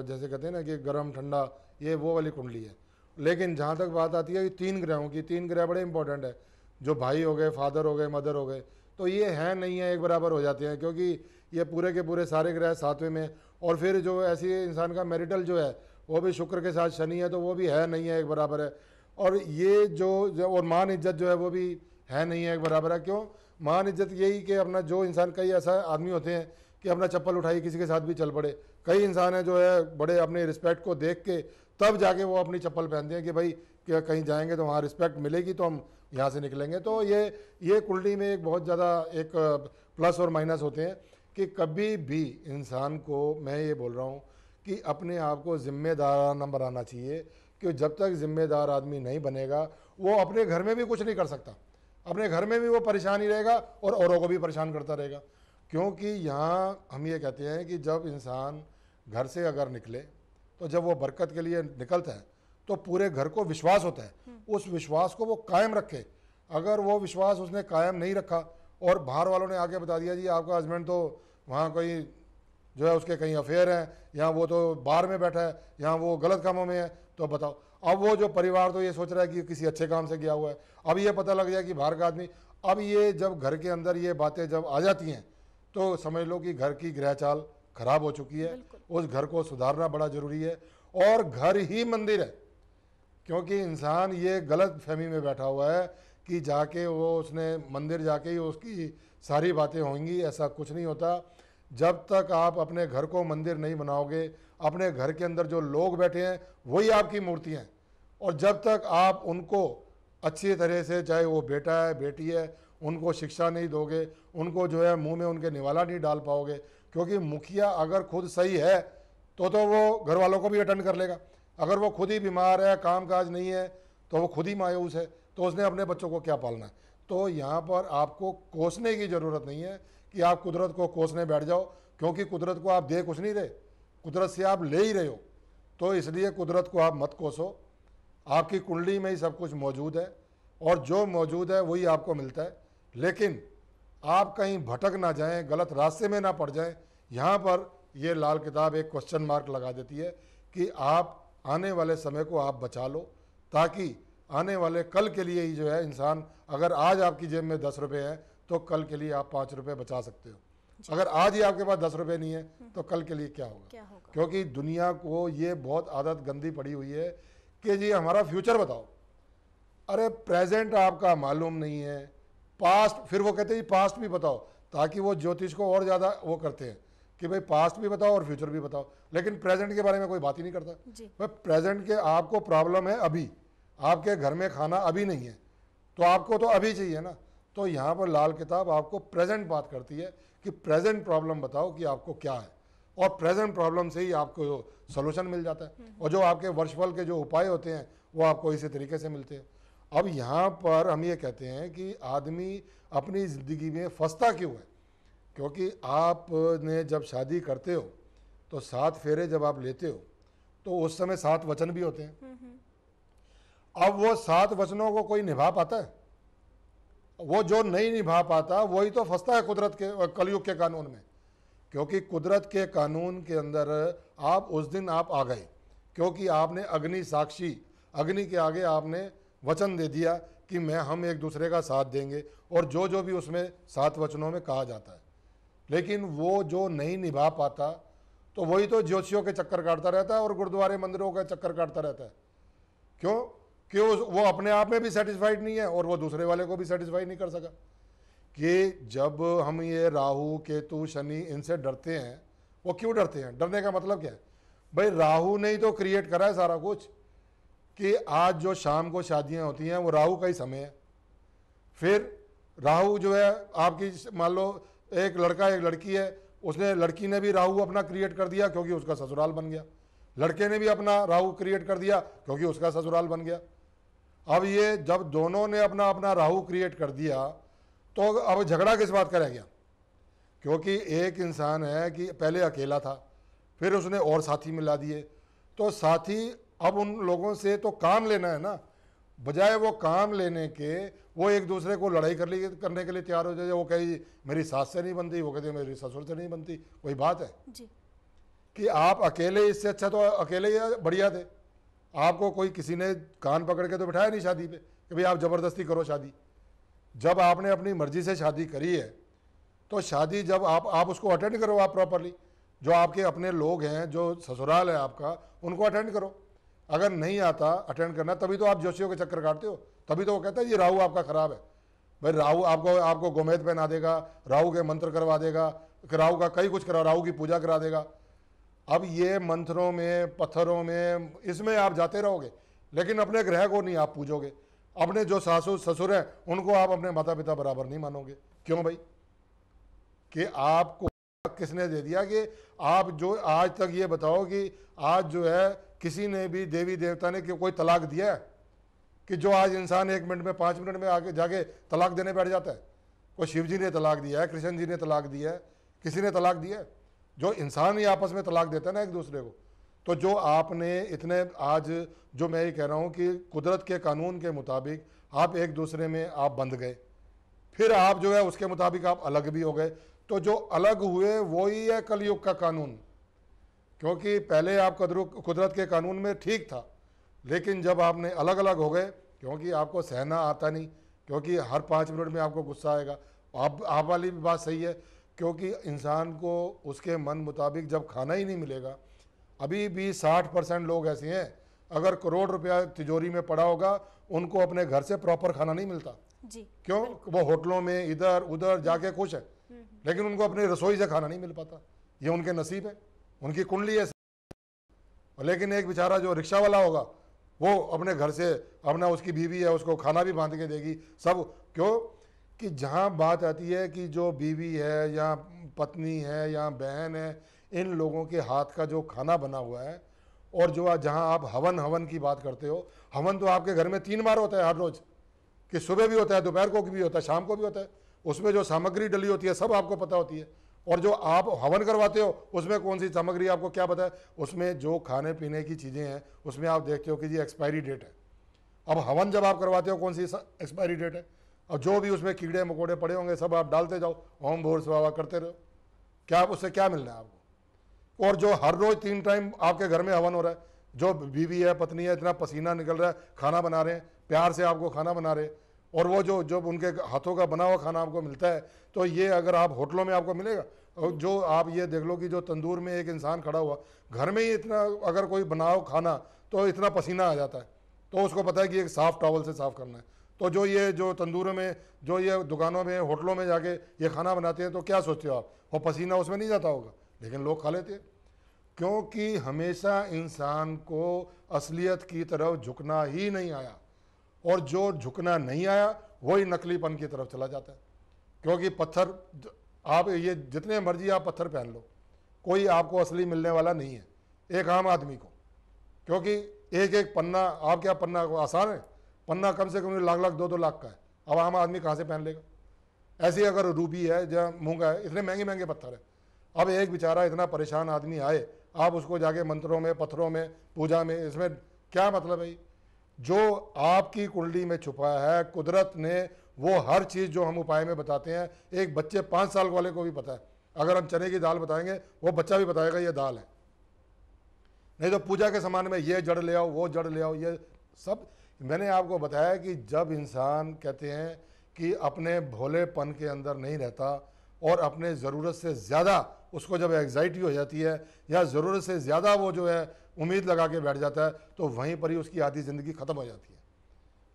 जैसे कहते हैं ना कि गर्म ठंडा, ये वो वाली कुंडली है। लेकिन जहाँ तक बात आती है कि 3 ग्रहों की, 3 ग्रह बड़े इंपॉर्टेंट है, जो भाई हो गए, फादर हो गए, मदर हो गए, तो ये है नहीं है एक बराबर हो जाते हैं, क्योंकि ये पूरे के पूरे सारे ग्रह 7वें में। और फिर जो ऐसी इंसान का मैरिटल जो है वो भी शुक्र के साथ शनि है, तो वो भी है नहीं है एक बराबर है। और ये जो और मान इज्जत जो है वो भी है नहीं है एक बराबर है। क्यों मान इज्जत? यही कि अपना जो इंसान, कई ऐसा आदमी होते हैं कि अपना चप्पल उठाई किसी के साथ भी चल पड़े। कई इंसान है जो है बड़े अपने रिस्पेक्ट को देख के तब जाके वो अपनी चप्पल पहनते हैं कि भाई क्या कहीं जाएंगे तो वहाँ रिस्पेक्ट मिलेगी तो हम यहाँ से निकलेंगे। तो ये कुंडली में एक बहुत ज़्यादा एक प्लस और माइनस होते हैं कि कभी भी इंसान को, मैं ये बोल रहा हूँ कि अपने आप को जिम्मेदार बनाना चाहिए, कि जब तक जिम्मेदार आदमी नहीं बनेगा वो अपने घर में भी कुछ नहीं कर सकता, अपने घर में भी वो परेशान ही रहेगा और औरों को भी परेशान करता रहेगा। क्योंकि यहाँ हम ये कहते हैं कि जब इंसान घर से अगर निकले तो जब वो बरकत के लिए निकलता है तो पूरे घर को विश्वास होता है, उस विश्वास को वो कायम रखे। अगर वो विश्वास उसने कायम नहीं रखा और बाहर वालों ने आके बता दिया जी आपका हस्बैंड तो वहाँ कोई जो है उसके कहीं अफेयर हैं, या वो तो बाहर में बैठा है, या वो गलत कामों में है, तो बताओ अब वो जो परिवार तो ये सोच रहा है कि किसी अच्छे काम से गया हुआ है, अब ये पता लग जाए कि बाहर का आदमी। अब ये जब घर के अंदर ये बातें जब आ जाती हैं तो समझ लो कि घर की गृह चाल खराब हो चुकी है। उस घर को सुधारना बड़ा ज़रूरी है। और घर ही मंदिर है, क्योंकि इंसान ये गलत फहमी में बैठा हुआ है कि जाके वो उसने मंदिर जाके ही उसकी सारी बातें होंगी। ऐसा कुछ नहीं होता। जब तक आप अपने घर को मंदिर नहीं बनाओगे, अपने घर के अंदर जो लोग बैठे हैं वही आपकी मूर्ति हैं, और जब तक आप उनको अच्छी तरह से, चाहे वो बेटा है बेटी है, उनको शिक्षा नहीं दोगे, उनको जो है मुंह में उनके निवाला नहीं डाल पाओगे। क्योंकि मुखिया अगर खुद सही है तो वो घर वालों को भी अटेंड कर लेगा। अगर वो खुद ही बीमार है, काम काज नहीं है, तो वो खुद ही मायूस है, तो उसने अपने बच्चों को क्या पालना है। तो यहाँ पर आपको कोसने की ज़रूरत नहीं है कि आप कुदरत को कोसने बैठ जाओ, क्योंकि कुदरत को आप दे कुछ नहीं रहे, कुदरत से आप ले ही रहे हो। तो इसलिए कुदरत को आप मत कोसो। आपकी कुंडली में ही सब कुछ मौजूद है और जो मौजूद है वही आपको मिलता है। लेकिन आप कहीं भटक ना जाएं, गलत रास्ते में ना पड़ जाएं। यहाँ पर ये लाल किताब एक क्वेश्चन मार्क लगा देती है कि आप आने वाले समय को आप बचा लो, ताकि आने वाले कल के लिए ही जो है इंसान, अगर आज आपकी जेब में 10 रुपये हैं तो कल के लिए आप 5 रुपये बचा सकते हो। अगर आज ही आपके पास 10 रुपये नहीं है तो कल के लिए क्या होगा? क्योंकि दुनिया को ये बहुत आदत गंदी पड़ी हुई है कि जी हमारा फ्यूचर बताओ। अरे प्रेजेंट आपका मालूम नहीं है, पास्ट, फिर वो कहते हैं पास्ट भी बताओ, ताकि वो ज्योतिष को और ज़्यादा वो करते हैं कि भाई पास्ट भी बताओ और फ्यूचर भी बताओ, लेकिन प्रेजेंट के बारे में कोई बात ही नहीं करता। भाई प्रेजेंट के आपको प्रॉब्लम है अभी, आपके घर में खाना अभी नहीं है, तो आपको तो अभी चाहिए ना। तो यहाँ पर लाल किताब आपको प्रेजेंट बात करती है कि प्रेजेंट प्रॉब्लम बताओ कि आपको क्या है, और प्रेजेंट प्रॉब्लम से ही आपको सोल्यूशन मिल जाता है। और जो आपके वर्षफल के जो उपाय होते हैं वो आपको इसी तरीके से मिलते हैं। अब यहाँ पर हम ये कहते हैं कि आदमी अपनी ज़िंदगी में फंसता क्यों है? क्योंकि आपने जब शादी करते हो तो 7 फेरे जब आप लेते हो तो उस समय 7 वचन भी होते हैं। अब वो 7 वचनों को कोई निभा पाता है? वो जो नहीं निभा पाता वही तो फंसता है कुदरत के कलयुग के कानून में, क्योंकि कुदरत के कानून के अंदर आप उस दिन आप आ गए, क्योंकि आपने अग्नि साक्षी, अग्नि के आगे आपने वचन दे दिया कि हम एक दूसरे का साथ देंगे, और जो जो भी उसमें 7 वचनों में कहा जाता है। लेकिन वो जो नहीं निभा पाता तो वही तो ज्योतिषियों के चक्कर काटता रहता है और गुरुद्वारे मंदिरों का चक्कर काटता रहता है। क्यों? क्यों? वो अपने आप में भी सेटिस्फाइड नहीं है और वो दूसरे वाले को भी सेटिस्फाई नहीं कर सका। कि जब हम ये राहु केतु शनि इनसे डरते हैं, वो क्यों डरते हैं? डरने का मतलब क्या है भाई? राहु ने ही तो क्रिएट करा है सारा कुछ, कि आज जो शाम को शादियां होती हैं वो राहु का ही समय है। फिर राहु जो है आपकी, मान लो एक लड़का एक लड़की है, उसने, लड़की ने भी राहु अपना क्रिएट कर दिया क्योंकि उसका ससुराल बन गया, लड़के ने भी अपना राहु क्रिएट कर दिया क्योंकि उसका ससुराल बन गया। अब ये जब दोनों ने अपना अपना राहु क्रिएट कर दिया तो अब झगड़ा किस बात का रह गया? क्योंकि एक इंसान है कि पहले अकेला था, फिर उसने और साथी मिला दिए, तो साथी अब उन लोगों से तो काम लेना है ना, बजाय वो काम लेने के वो एक दूसरे को लड़ाई करने के लिए तैयार हो जाए। वो कहे मेरी सास से नहीं बनती, वो कहते मेरी ससुर से नहीं बनती। वही बात है जी। कि आप अकेले, इससे अच्छा तो अकेले ही बढ़िया थे। आपको कोई किसी ने कान पकड़ के तो बिठाया नहीं शादी पे कि भाई आप ज़बरदस्ती करो शादी। जब आपने अपनी मर्जी से शादी करी है तो शादी जब आप उसको अटेंड करो, आप प्रॉपरली, जो आपके अपने लोग हैं, जो ससुराल है आपका, उनको अटेंड करो। अगर नहीं आता अटेंड करना, तभी तो आप ज्योतिषियों के चक्कर काटते हो, तभी तो वो कहता है ये राहु आपका खराब है। भाई राहु आपको गोमेद पहना देगा, राहु के मंत्र करवा देगा, राहु का कई कुछ करा, राहु की पूजा करा देगा। अब ये मंत्रों में, पत्थरों में, इसमें आप जाते रहोगे, लेकिन अपने ग्रह को नहीं आप पूजोगे। अपने जो सासू ससुर हैं उनको आप अपने माता पिता बराबर नहीं मानोगे। क्यों भाई? कि आपको किसने दे दिया? कि आप जो आज तक ये बताओ कि आज जो है किसी ने भी देवी देवता ने कि कोई तलाक दिया है? कि जो आज इंसान 1 मिनट में 5 मिनट में आगे जाके तलाक देने बैठ जाता है? कोई शिव जी ने तलाक दिया है, कृष्ण जी ने तलाक दिया है, किसी ने तलाक दिया है? जो इंसान ही आपस में तलाक देता है ना एक दूसरे को। तो जो आपने इतने, आज जो मैं ये कह रहा हूँ कि कुदरत के कानून के मुताबिक आप एक दूसरे में आप बंध गए, फिर आप जो है उसके मुताबिक आप अलग भी हो गए। तो जो अलग हुए वो ही है कलयुग का कानून। क्योंकि पहले आप कुदरत के कानून में ठीक था, लेकिन जब आपने अलग अलग हो गए, क्योंकि आपको सहना आता नहीं, क्योंकि हर 5 मिनट में आपको गुस्सा आएगा। आप वाली भी बात सही है, क्योंकि इंसान को उसके मन मुताबिक जब खाना ही नहीं मिलेगा। अभी भी 60% लोग ऐसे हैं, अगर करोड़ रुपया तिजोरी में पड़ा होगा, उनको अपने घर से प्रॉपर खाना नहीं मिलता जी। क्यों? वो होटलों में इधर उधर जाके खुश है, लेकिन उनको अपनी रसोई से खाना नहीं मिल पाता। ये उनके नसीब है, उनकी कुंडली है। लेकिन एक बेचारा जो रिक्शा वाला होगा, वो अपने घर से, अपना उसकी बीवी है उसको खाना भी बांध के देगी सब। क्यों? कि जहाँ बात आती है कि जो बीवी है या पत्नी है या बहन है, इन लोगों के हाथ का जो खाना बना हुआ है, और जो जहाँ आप हवन की बात करते हो, हवन तो आपके घर में 3 बार होता है हर रोज़, कि सुबह भी होता है, दोपहर को भी होता है, शाम को भी होता है। उसमें जो सामग्री डली होती है सब आपको पता होती है, और जो आप हवन करवाते हो उसमें कौन सी सामग्री आपको क्या पता है? उसमें जो खाने पीने की चीज़ें हैं उसमें आप देखते हो कि जी एक्सपायरी डेट है। अब हवन जब आप करवाते हो कौन सी एक्सपायरी डेट है? और जो भी उसमें कीड़े मकोड़े पड़े होंगे सब आप डालते जाओ, ओम भूर स्वाहा करते रहो। क्या उससे क्या मिलना है आपको? और जो हर रोज़ 3 टाइम आपके घर में हवन हो रहा है, जो बीवी है पत्नी है, इतना पसीना निकल रहा है, खाना बना रहे हैं, प्यार से आपको खाना बना रहे हैं, और वो जो उनके हाथों का बना हुआ खाना आपको मिलता है, तो ये अगर आप होटलों में आपको मिलेगा? और जो आप ये देख लो कि जो तंदूर में एक इंसान खड़ा हुआ, घर में ही इतना अगर कोई बनाओ खाना तो इतना पसीना आ जाता है, तो उसको पता है कि एक साफ़ टॉवल से साफ़ करना है। तो जो तंदूर में, जो ये दुकानों में, होटलों में जाके ये खाना बनाते हैं, तो क्या सोचते हो आप? वो पसीना उसमें नहीं जाता होगा, लेकिन लोग खा लेते हैं। क्योंकि हमेशा इंसान को असलियत की तरफ झुकना ही नहीं आया, और जो झुकना नहीं आया वही नकलीपन की तरफ चला जाता है। क्योंकि पत्थर, आप ये जितने मर्जी आप पत्थर पहन लो, कोई आपको असली मिलने वाला नहीं है एक आम आदमी को। क्योंकि एक पन्ना, आप क्या पन्ना आसान है? पन्ना कम से कम लाख 2-2 लाख का है। अब आम आदमी कहाँ से पहन लेगा? ऐसे अगर रूबी है या मूंगा है, इतने महंगे महंगे पत्थर है। अब एक बेचारा इतना परेशान आदमी आए, आप उसको जाके मंत्रों में, पत्थरों में, पूजा में, इसमें क्या मतलब है? जो आपकी कुंडली में छुपा है, कुदरत ने वो हर चीज़ जो हम उपाय में बताते हैं, एक बच्चे 5 साल वाले को भी पता है अगर हम चने की दाल बताएंगे वो बच्चा भी बताएगा ये दाल है। नहीं तो पूजा के सामान में ये जड़ ले आओ, वो जड़ ले आओ, ये सब। मैंने आपको बताया कि जब इंसान कहते हैं कि अपने भोलेपन के अंदर नहीं रहता और अपने ज़रूरत से ज़्यादा उसको जब एग्जाइटी हो जाती है या ज़रूरत से ज़्यादा वो जो है उम्मीद लगा के बैठ जाता है, तो वहीं पर ही उसकी आधी ज़िंदगी ख़त्म हो जाती है।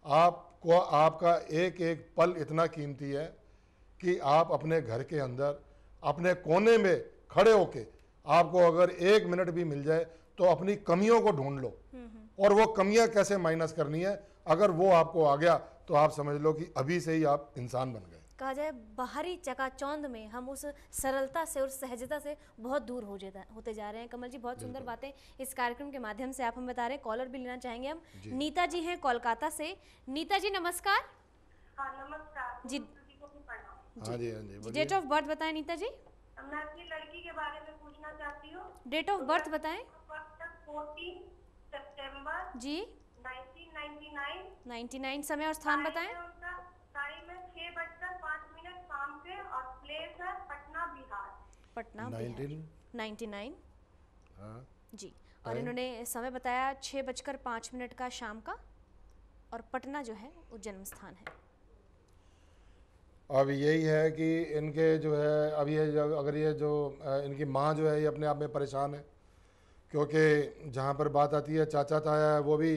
आपको आपका एक एक पल इतना कीमती है कि आप अपने घर के अंदर अपने कोने में खड़े होके आपको अगर 1 मिनट भी मिल जाए तो अपनी कमियों को ढूंढ लो और वो कमियां कैसे माइनस करनी है, अगर वो आपको आ गया तो आप समझ लो कि अभी से ही आप इंसान बन गए। कहा जाए बाहरी चकाचौंध में हम उस सरलता से और सहजता से बहुत दूर होते जा रहे हैं। कमल जी, बहुत सुंदर बातें इस कार्यक्रम के माध्यम से आप हमें बता रहे हैं। कॉलर भी लेना चाहेंगे हम। नीता जी हैं कोलकाता से। नीता जी नमस्कार। हाँ नमस्कार जी। हाँ जी, हाँ जी। डेट ऑफ बर्थ बताएं नीता जी। मैं अपनी लड़की के बारे में पूछना चाहती हूँ। डेट ऑफ बर्थ बताएं। 14 सितंबर जी 1999। 99। समय और स्थान बताएं। उनका टाइम है 6:05 शाम के और प्लेस है पटना बिहार। पटना बिहार। 99। हाँ जी। और इन्होंने समय बताया 6:05 का शाम का, और पटना जो है वो जन्म स्थान है। अब यही है कि इनके जो है अब ये अगर ये जो इनकी माँ जो है ये अपने आप में परेशान है, क्योंकि जहाँ पर बात आती है चाचा ताया है वो भी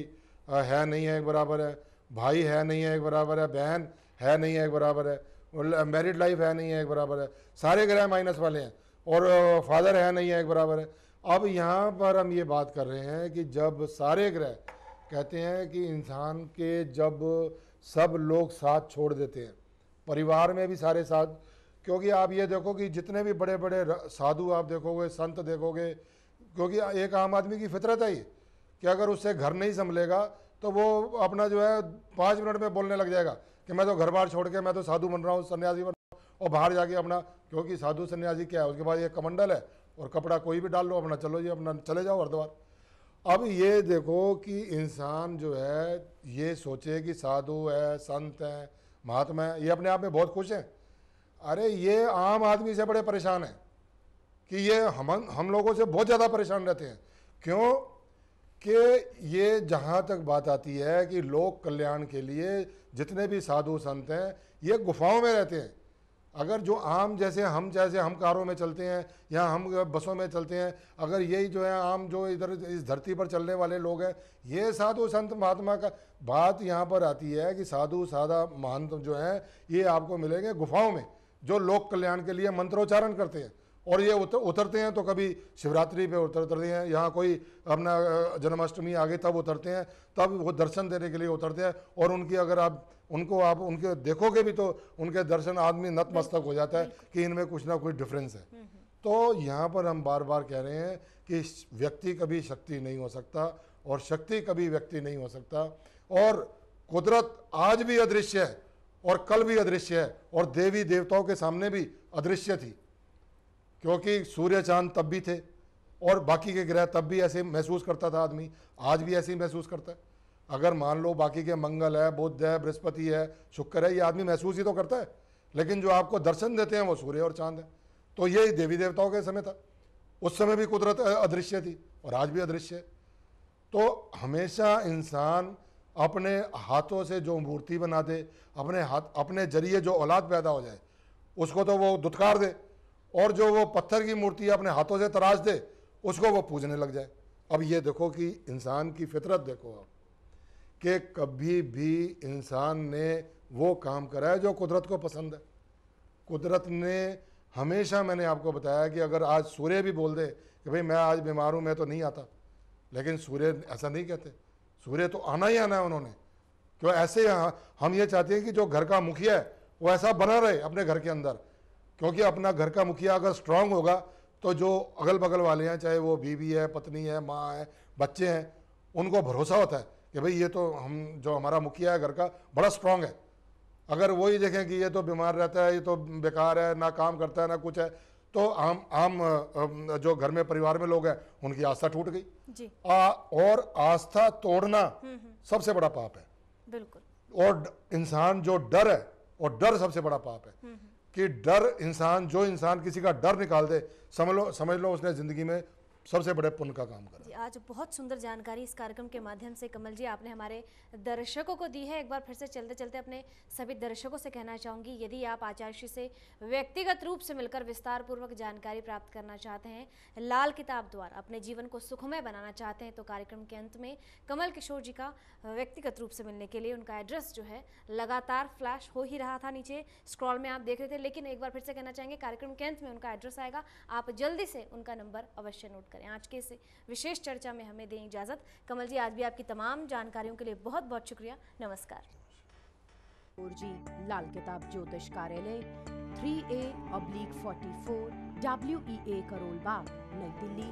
है नहीं है एक बराबर है, भाई है नहीं है एक बराबर है, बहन है नहीं है एक बराबर है, मैरिड लाइफ है नहीं है एक बराबर है, सारे ग्रह माइनस वाले हैं, और फादर है नहीं है एक बराबर है। अब यहाँ पर हम ये बात कर रहे हैं कि जब सारे ग्रह कहते हैं कि इंसान के जब सब लोग साथ छोड़ देते हैं, परिवार में भी सारे साथ, क्योंकि आप ये देखो कि जितने भी बड़े बड़े साधु आप देखोगे, संत देखोगे, क्योंकि एक आम आदमी की फितरत है ये कि अगर उससे घर नहीं संभलेगा तो वो अपना जो है 5 मिनट में बोलने लग जाएगा कि मैं तो घर बार छोड़ के मैं तो साधु बन रहा हूँ, सन्यासी बन रहा हूँ, और बाहर जाके अपना, क्योंकि साधु सन्यासी क्या है, उसके बाद ये कमंडल है और कपड़ा कोई भी डाल लो अपना, चलो जी अपना चले जाओ हरिद्वार। अब ये देखो कि इंसान जो है ये सोचे कि साधु है, संत है, महात्मा है, ये अपने आप में बहुत खुश हैं। अरे ये आम आदमी से बड़े परेशान हैं कि ये हम लोगों से बहुत ज़्यादा परेशान रहते हैं। क्यों कि ये जहाँ तक बात आती है कि लोक कल्याण के लिए जितने भी साधु संत हैं ये गुफाओं में रहते हैं। अगर जो आम जैसे हम कारों में चलते हैं या हम बसों में चलते हैं, अगर यही जो है आम जो इधर इस धरती पर चलने वाले लोग हैं, ये साधु संत महात्मा का बात यहाँ पर आती है कि साधु साधा महंत जो है ये आपको मिलेंगे गुफाओं में, जो लोक कल्याण के लिए मंत्रोच्चारण करते हैं। और ये उतरते हैं तो कभी शिवरात्रि पे उतरते हैं, यहाँ कोई अपना जन्माष्टमी आगे तब उतरते हैं, तब वो दर्शन देने के लिए उतरते हैं। और उनकी अगर आप उनके देखोगे भी तो उनके दर्शन आदमी नतमस्तक हो जाता है कि इनमें कुछ ना कुछ डिफरेंस है। तो यहाँ पर हम बार बार कह रहे हैं कि व्यक्ति कभी शक्ति नहीं हो सकता और शक्ति कभी व्यक्ति नहीं हो सकता, और कुदरत आज भी अदृश्य है और कल भी अदृश्य है, और देवी देवताओं के सामने भी अदृश्य थी, क्योंकि सूर्य चांद तब भी थे और बाकी के ग्रह तब भी ऐसे महसूस करता था आदमी, आज भी ऐसे ही महसूस करता है। अगर मान लो बाकी के मंगल है, बुध है, बृहस्पति है, शुक्र है, ये आदमी महसूस ही तो करता है, लेकिन जो आपको दर्शन देते हैं वो सूर्य और चांद है। तो यही देवी देवताओं के समय था, उस समय भी कुदरत अदृश्य थी और आज भी अदृश्य है। तो हमेशा इंसान अपने हाथों से जो मूर्ति बना दे, अपने जरिए जो औलाद पैदा हो जाए उसको तो वो दुत्कार दे, और जो वो पत्थर की मूर्ति अपने हाथों से तराश दे उसको वो पूजने लग जाए। अब ये देखो कि इंसान की फितरत देखो आप, कि कभी भी इंसान ने वो काम करा है जो कुदरत को पसंद है। कुदरत ने हमेशा, मैंने आपको बताया कि अगर आज सूर्य भी बोल दे कि भाई मैं आज बीमार हूँ, मैं तो नहीं आता, लेकिन सूर्य ऐसा नहीं कहते, सूर्य तो आना ही आना है उन्होंने। क्यों ऐसे हम ये चाहते हैं कि जो घर का मुखिया है वो ऐसा बना रहे अपने घर के अंदर, क्योंकि अपना घर का मुखिया अगर स्ट्रांग होगा तो जो अगल बगल वाले हैं, चाहे वो बीवी है, पत्नी है, माँ है, बच्चे हैं, उनको भरोसा होता है कि भाई ये तो जो हमारा मुखिया है घर का बड़ा स्ट्रांग है। अगर वही देखें कि ये तो बीमार रहता है, ये तो बेकार है, ना काम करता है, ना कुछ है, तो आम जो घर में परिवार में लोग हैं उनकी आस्था टूट गई जी। और आस्था तोड़ना सबसे बड़ा पाप है। बिल्कुल। और इंसान जो डर है, और डर सबसे बड़ा पाप है। कि डर इंसान, जो इंसान किसी का डर निकाल दे, समझ लो उसने ज़िंदगी में सबसे बड़े पुण्य का काम करा। जी, आज बहुत सुंदर जानकारी इस कार्यक्रम के माध्यम से कमल जी आपने हमारे दर्शकों को दी है। एक बार फिर से चलते चलते अपने सभी दर्शकों से कहना चाहूँगी, यदि आप आचार्य श्री से व्यक्तिगत रूप से मिलकर विस्तार पूर्वक जानकारी प्राप्त करना चाहते हैं, लाल किताब द्वारा अपने जीवन को सुखमय बनाना चाहते हैं, तो कार्यक्रम के अंत में कमल किशोर जी का व्यक्तिगत रूप से मिलने के लिए उनका एड्रेस जो है लगातार फ्लैश हो ही रहा था, नीचे स्क्रॉल में आप देख रहे थे, लेकिन एक बार फिर से कहना चाहेंगे कार्यक्रम के अंत में उनका एड्रेस आएगा, आप जल्दी से उनका नंबर अवश्य नोट करें। आज के इस विशेष चर्चा में हमें दें इजाजत। कमल जी, आज भी आपकी तमाम जानकारियों के लिए बहुत बहुत शुक्रिया। नमस्कार। किशोर जी, लाल किताब ज्योतिष कार्यालय 3A/44 WEA करोल बाग, नई दिल्ली।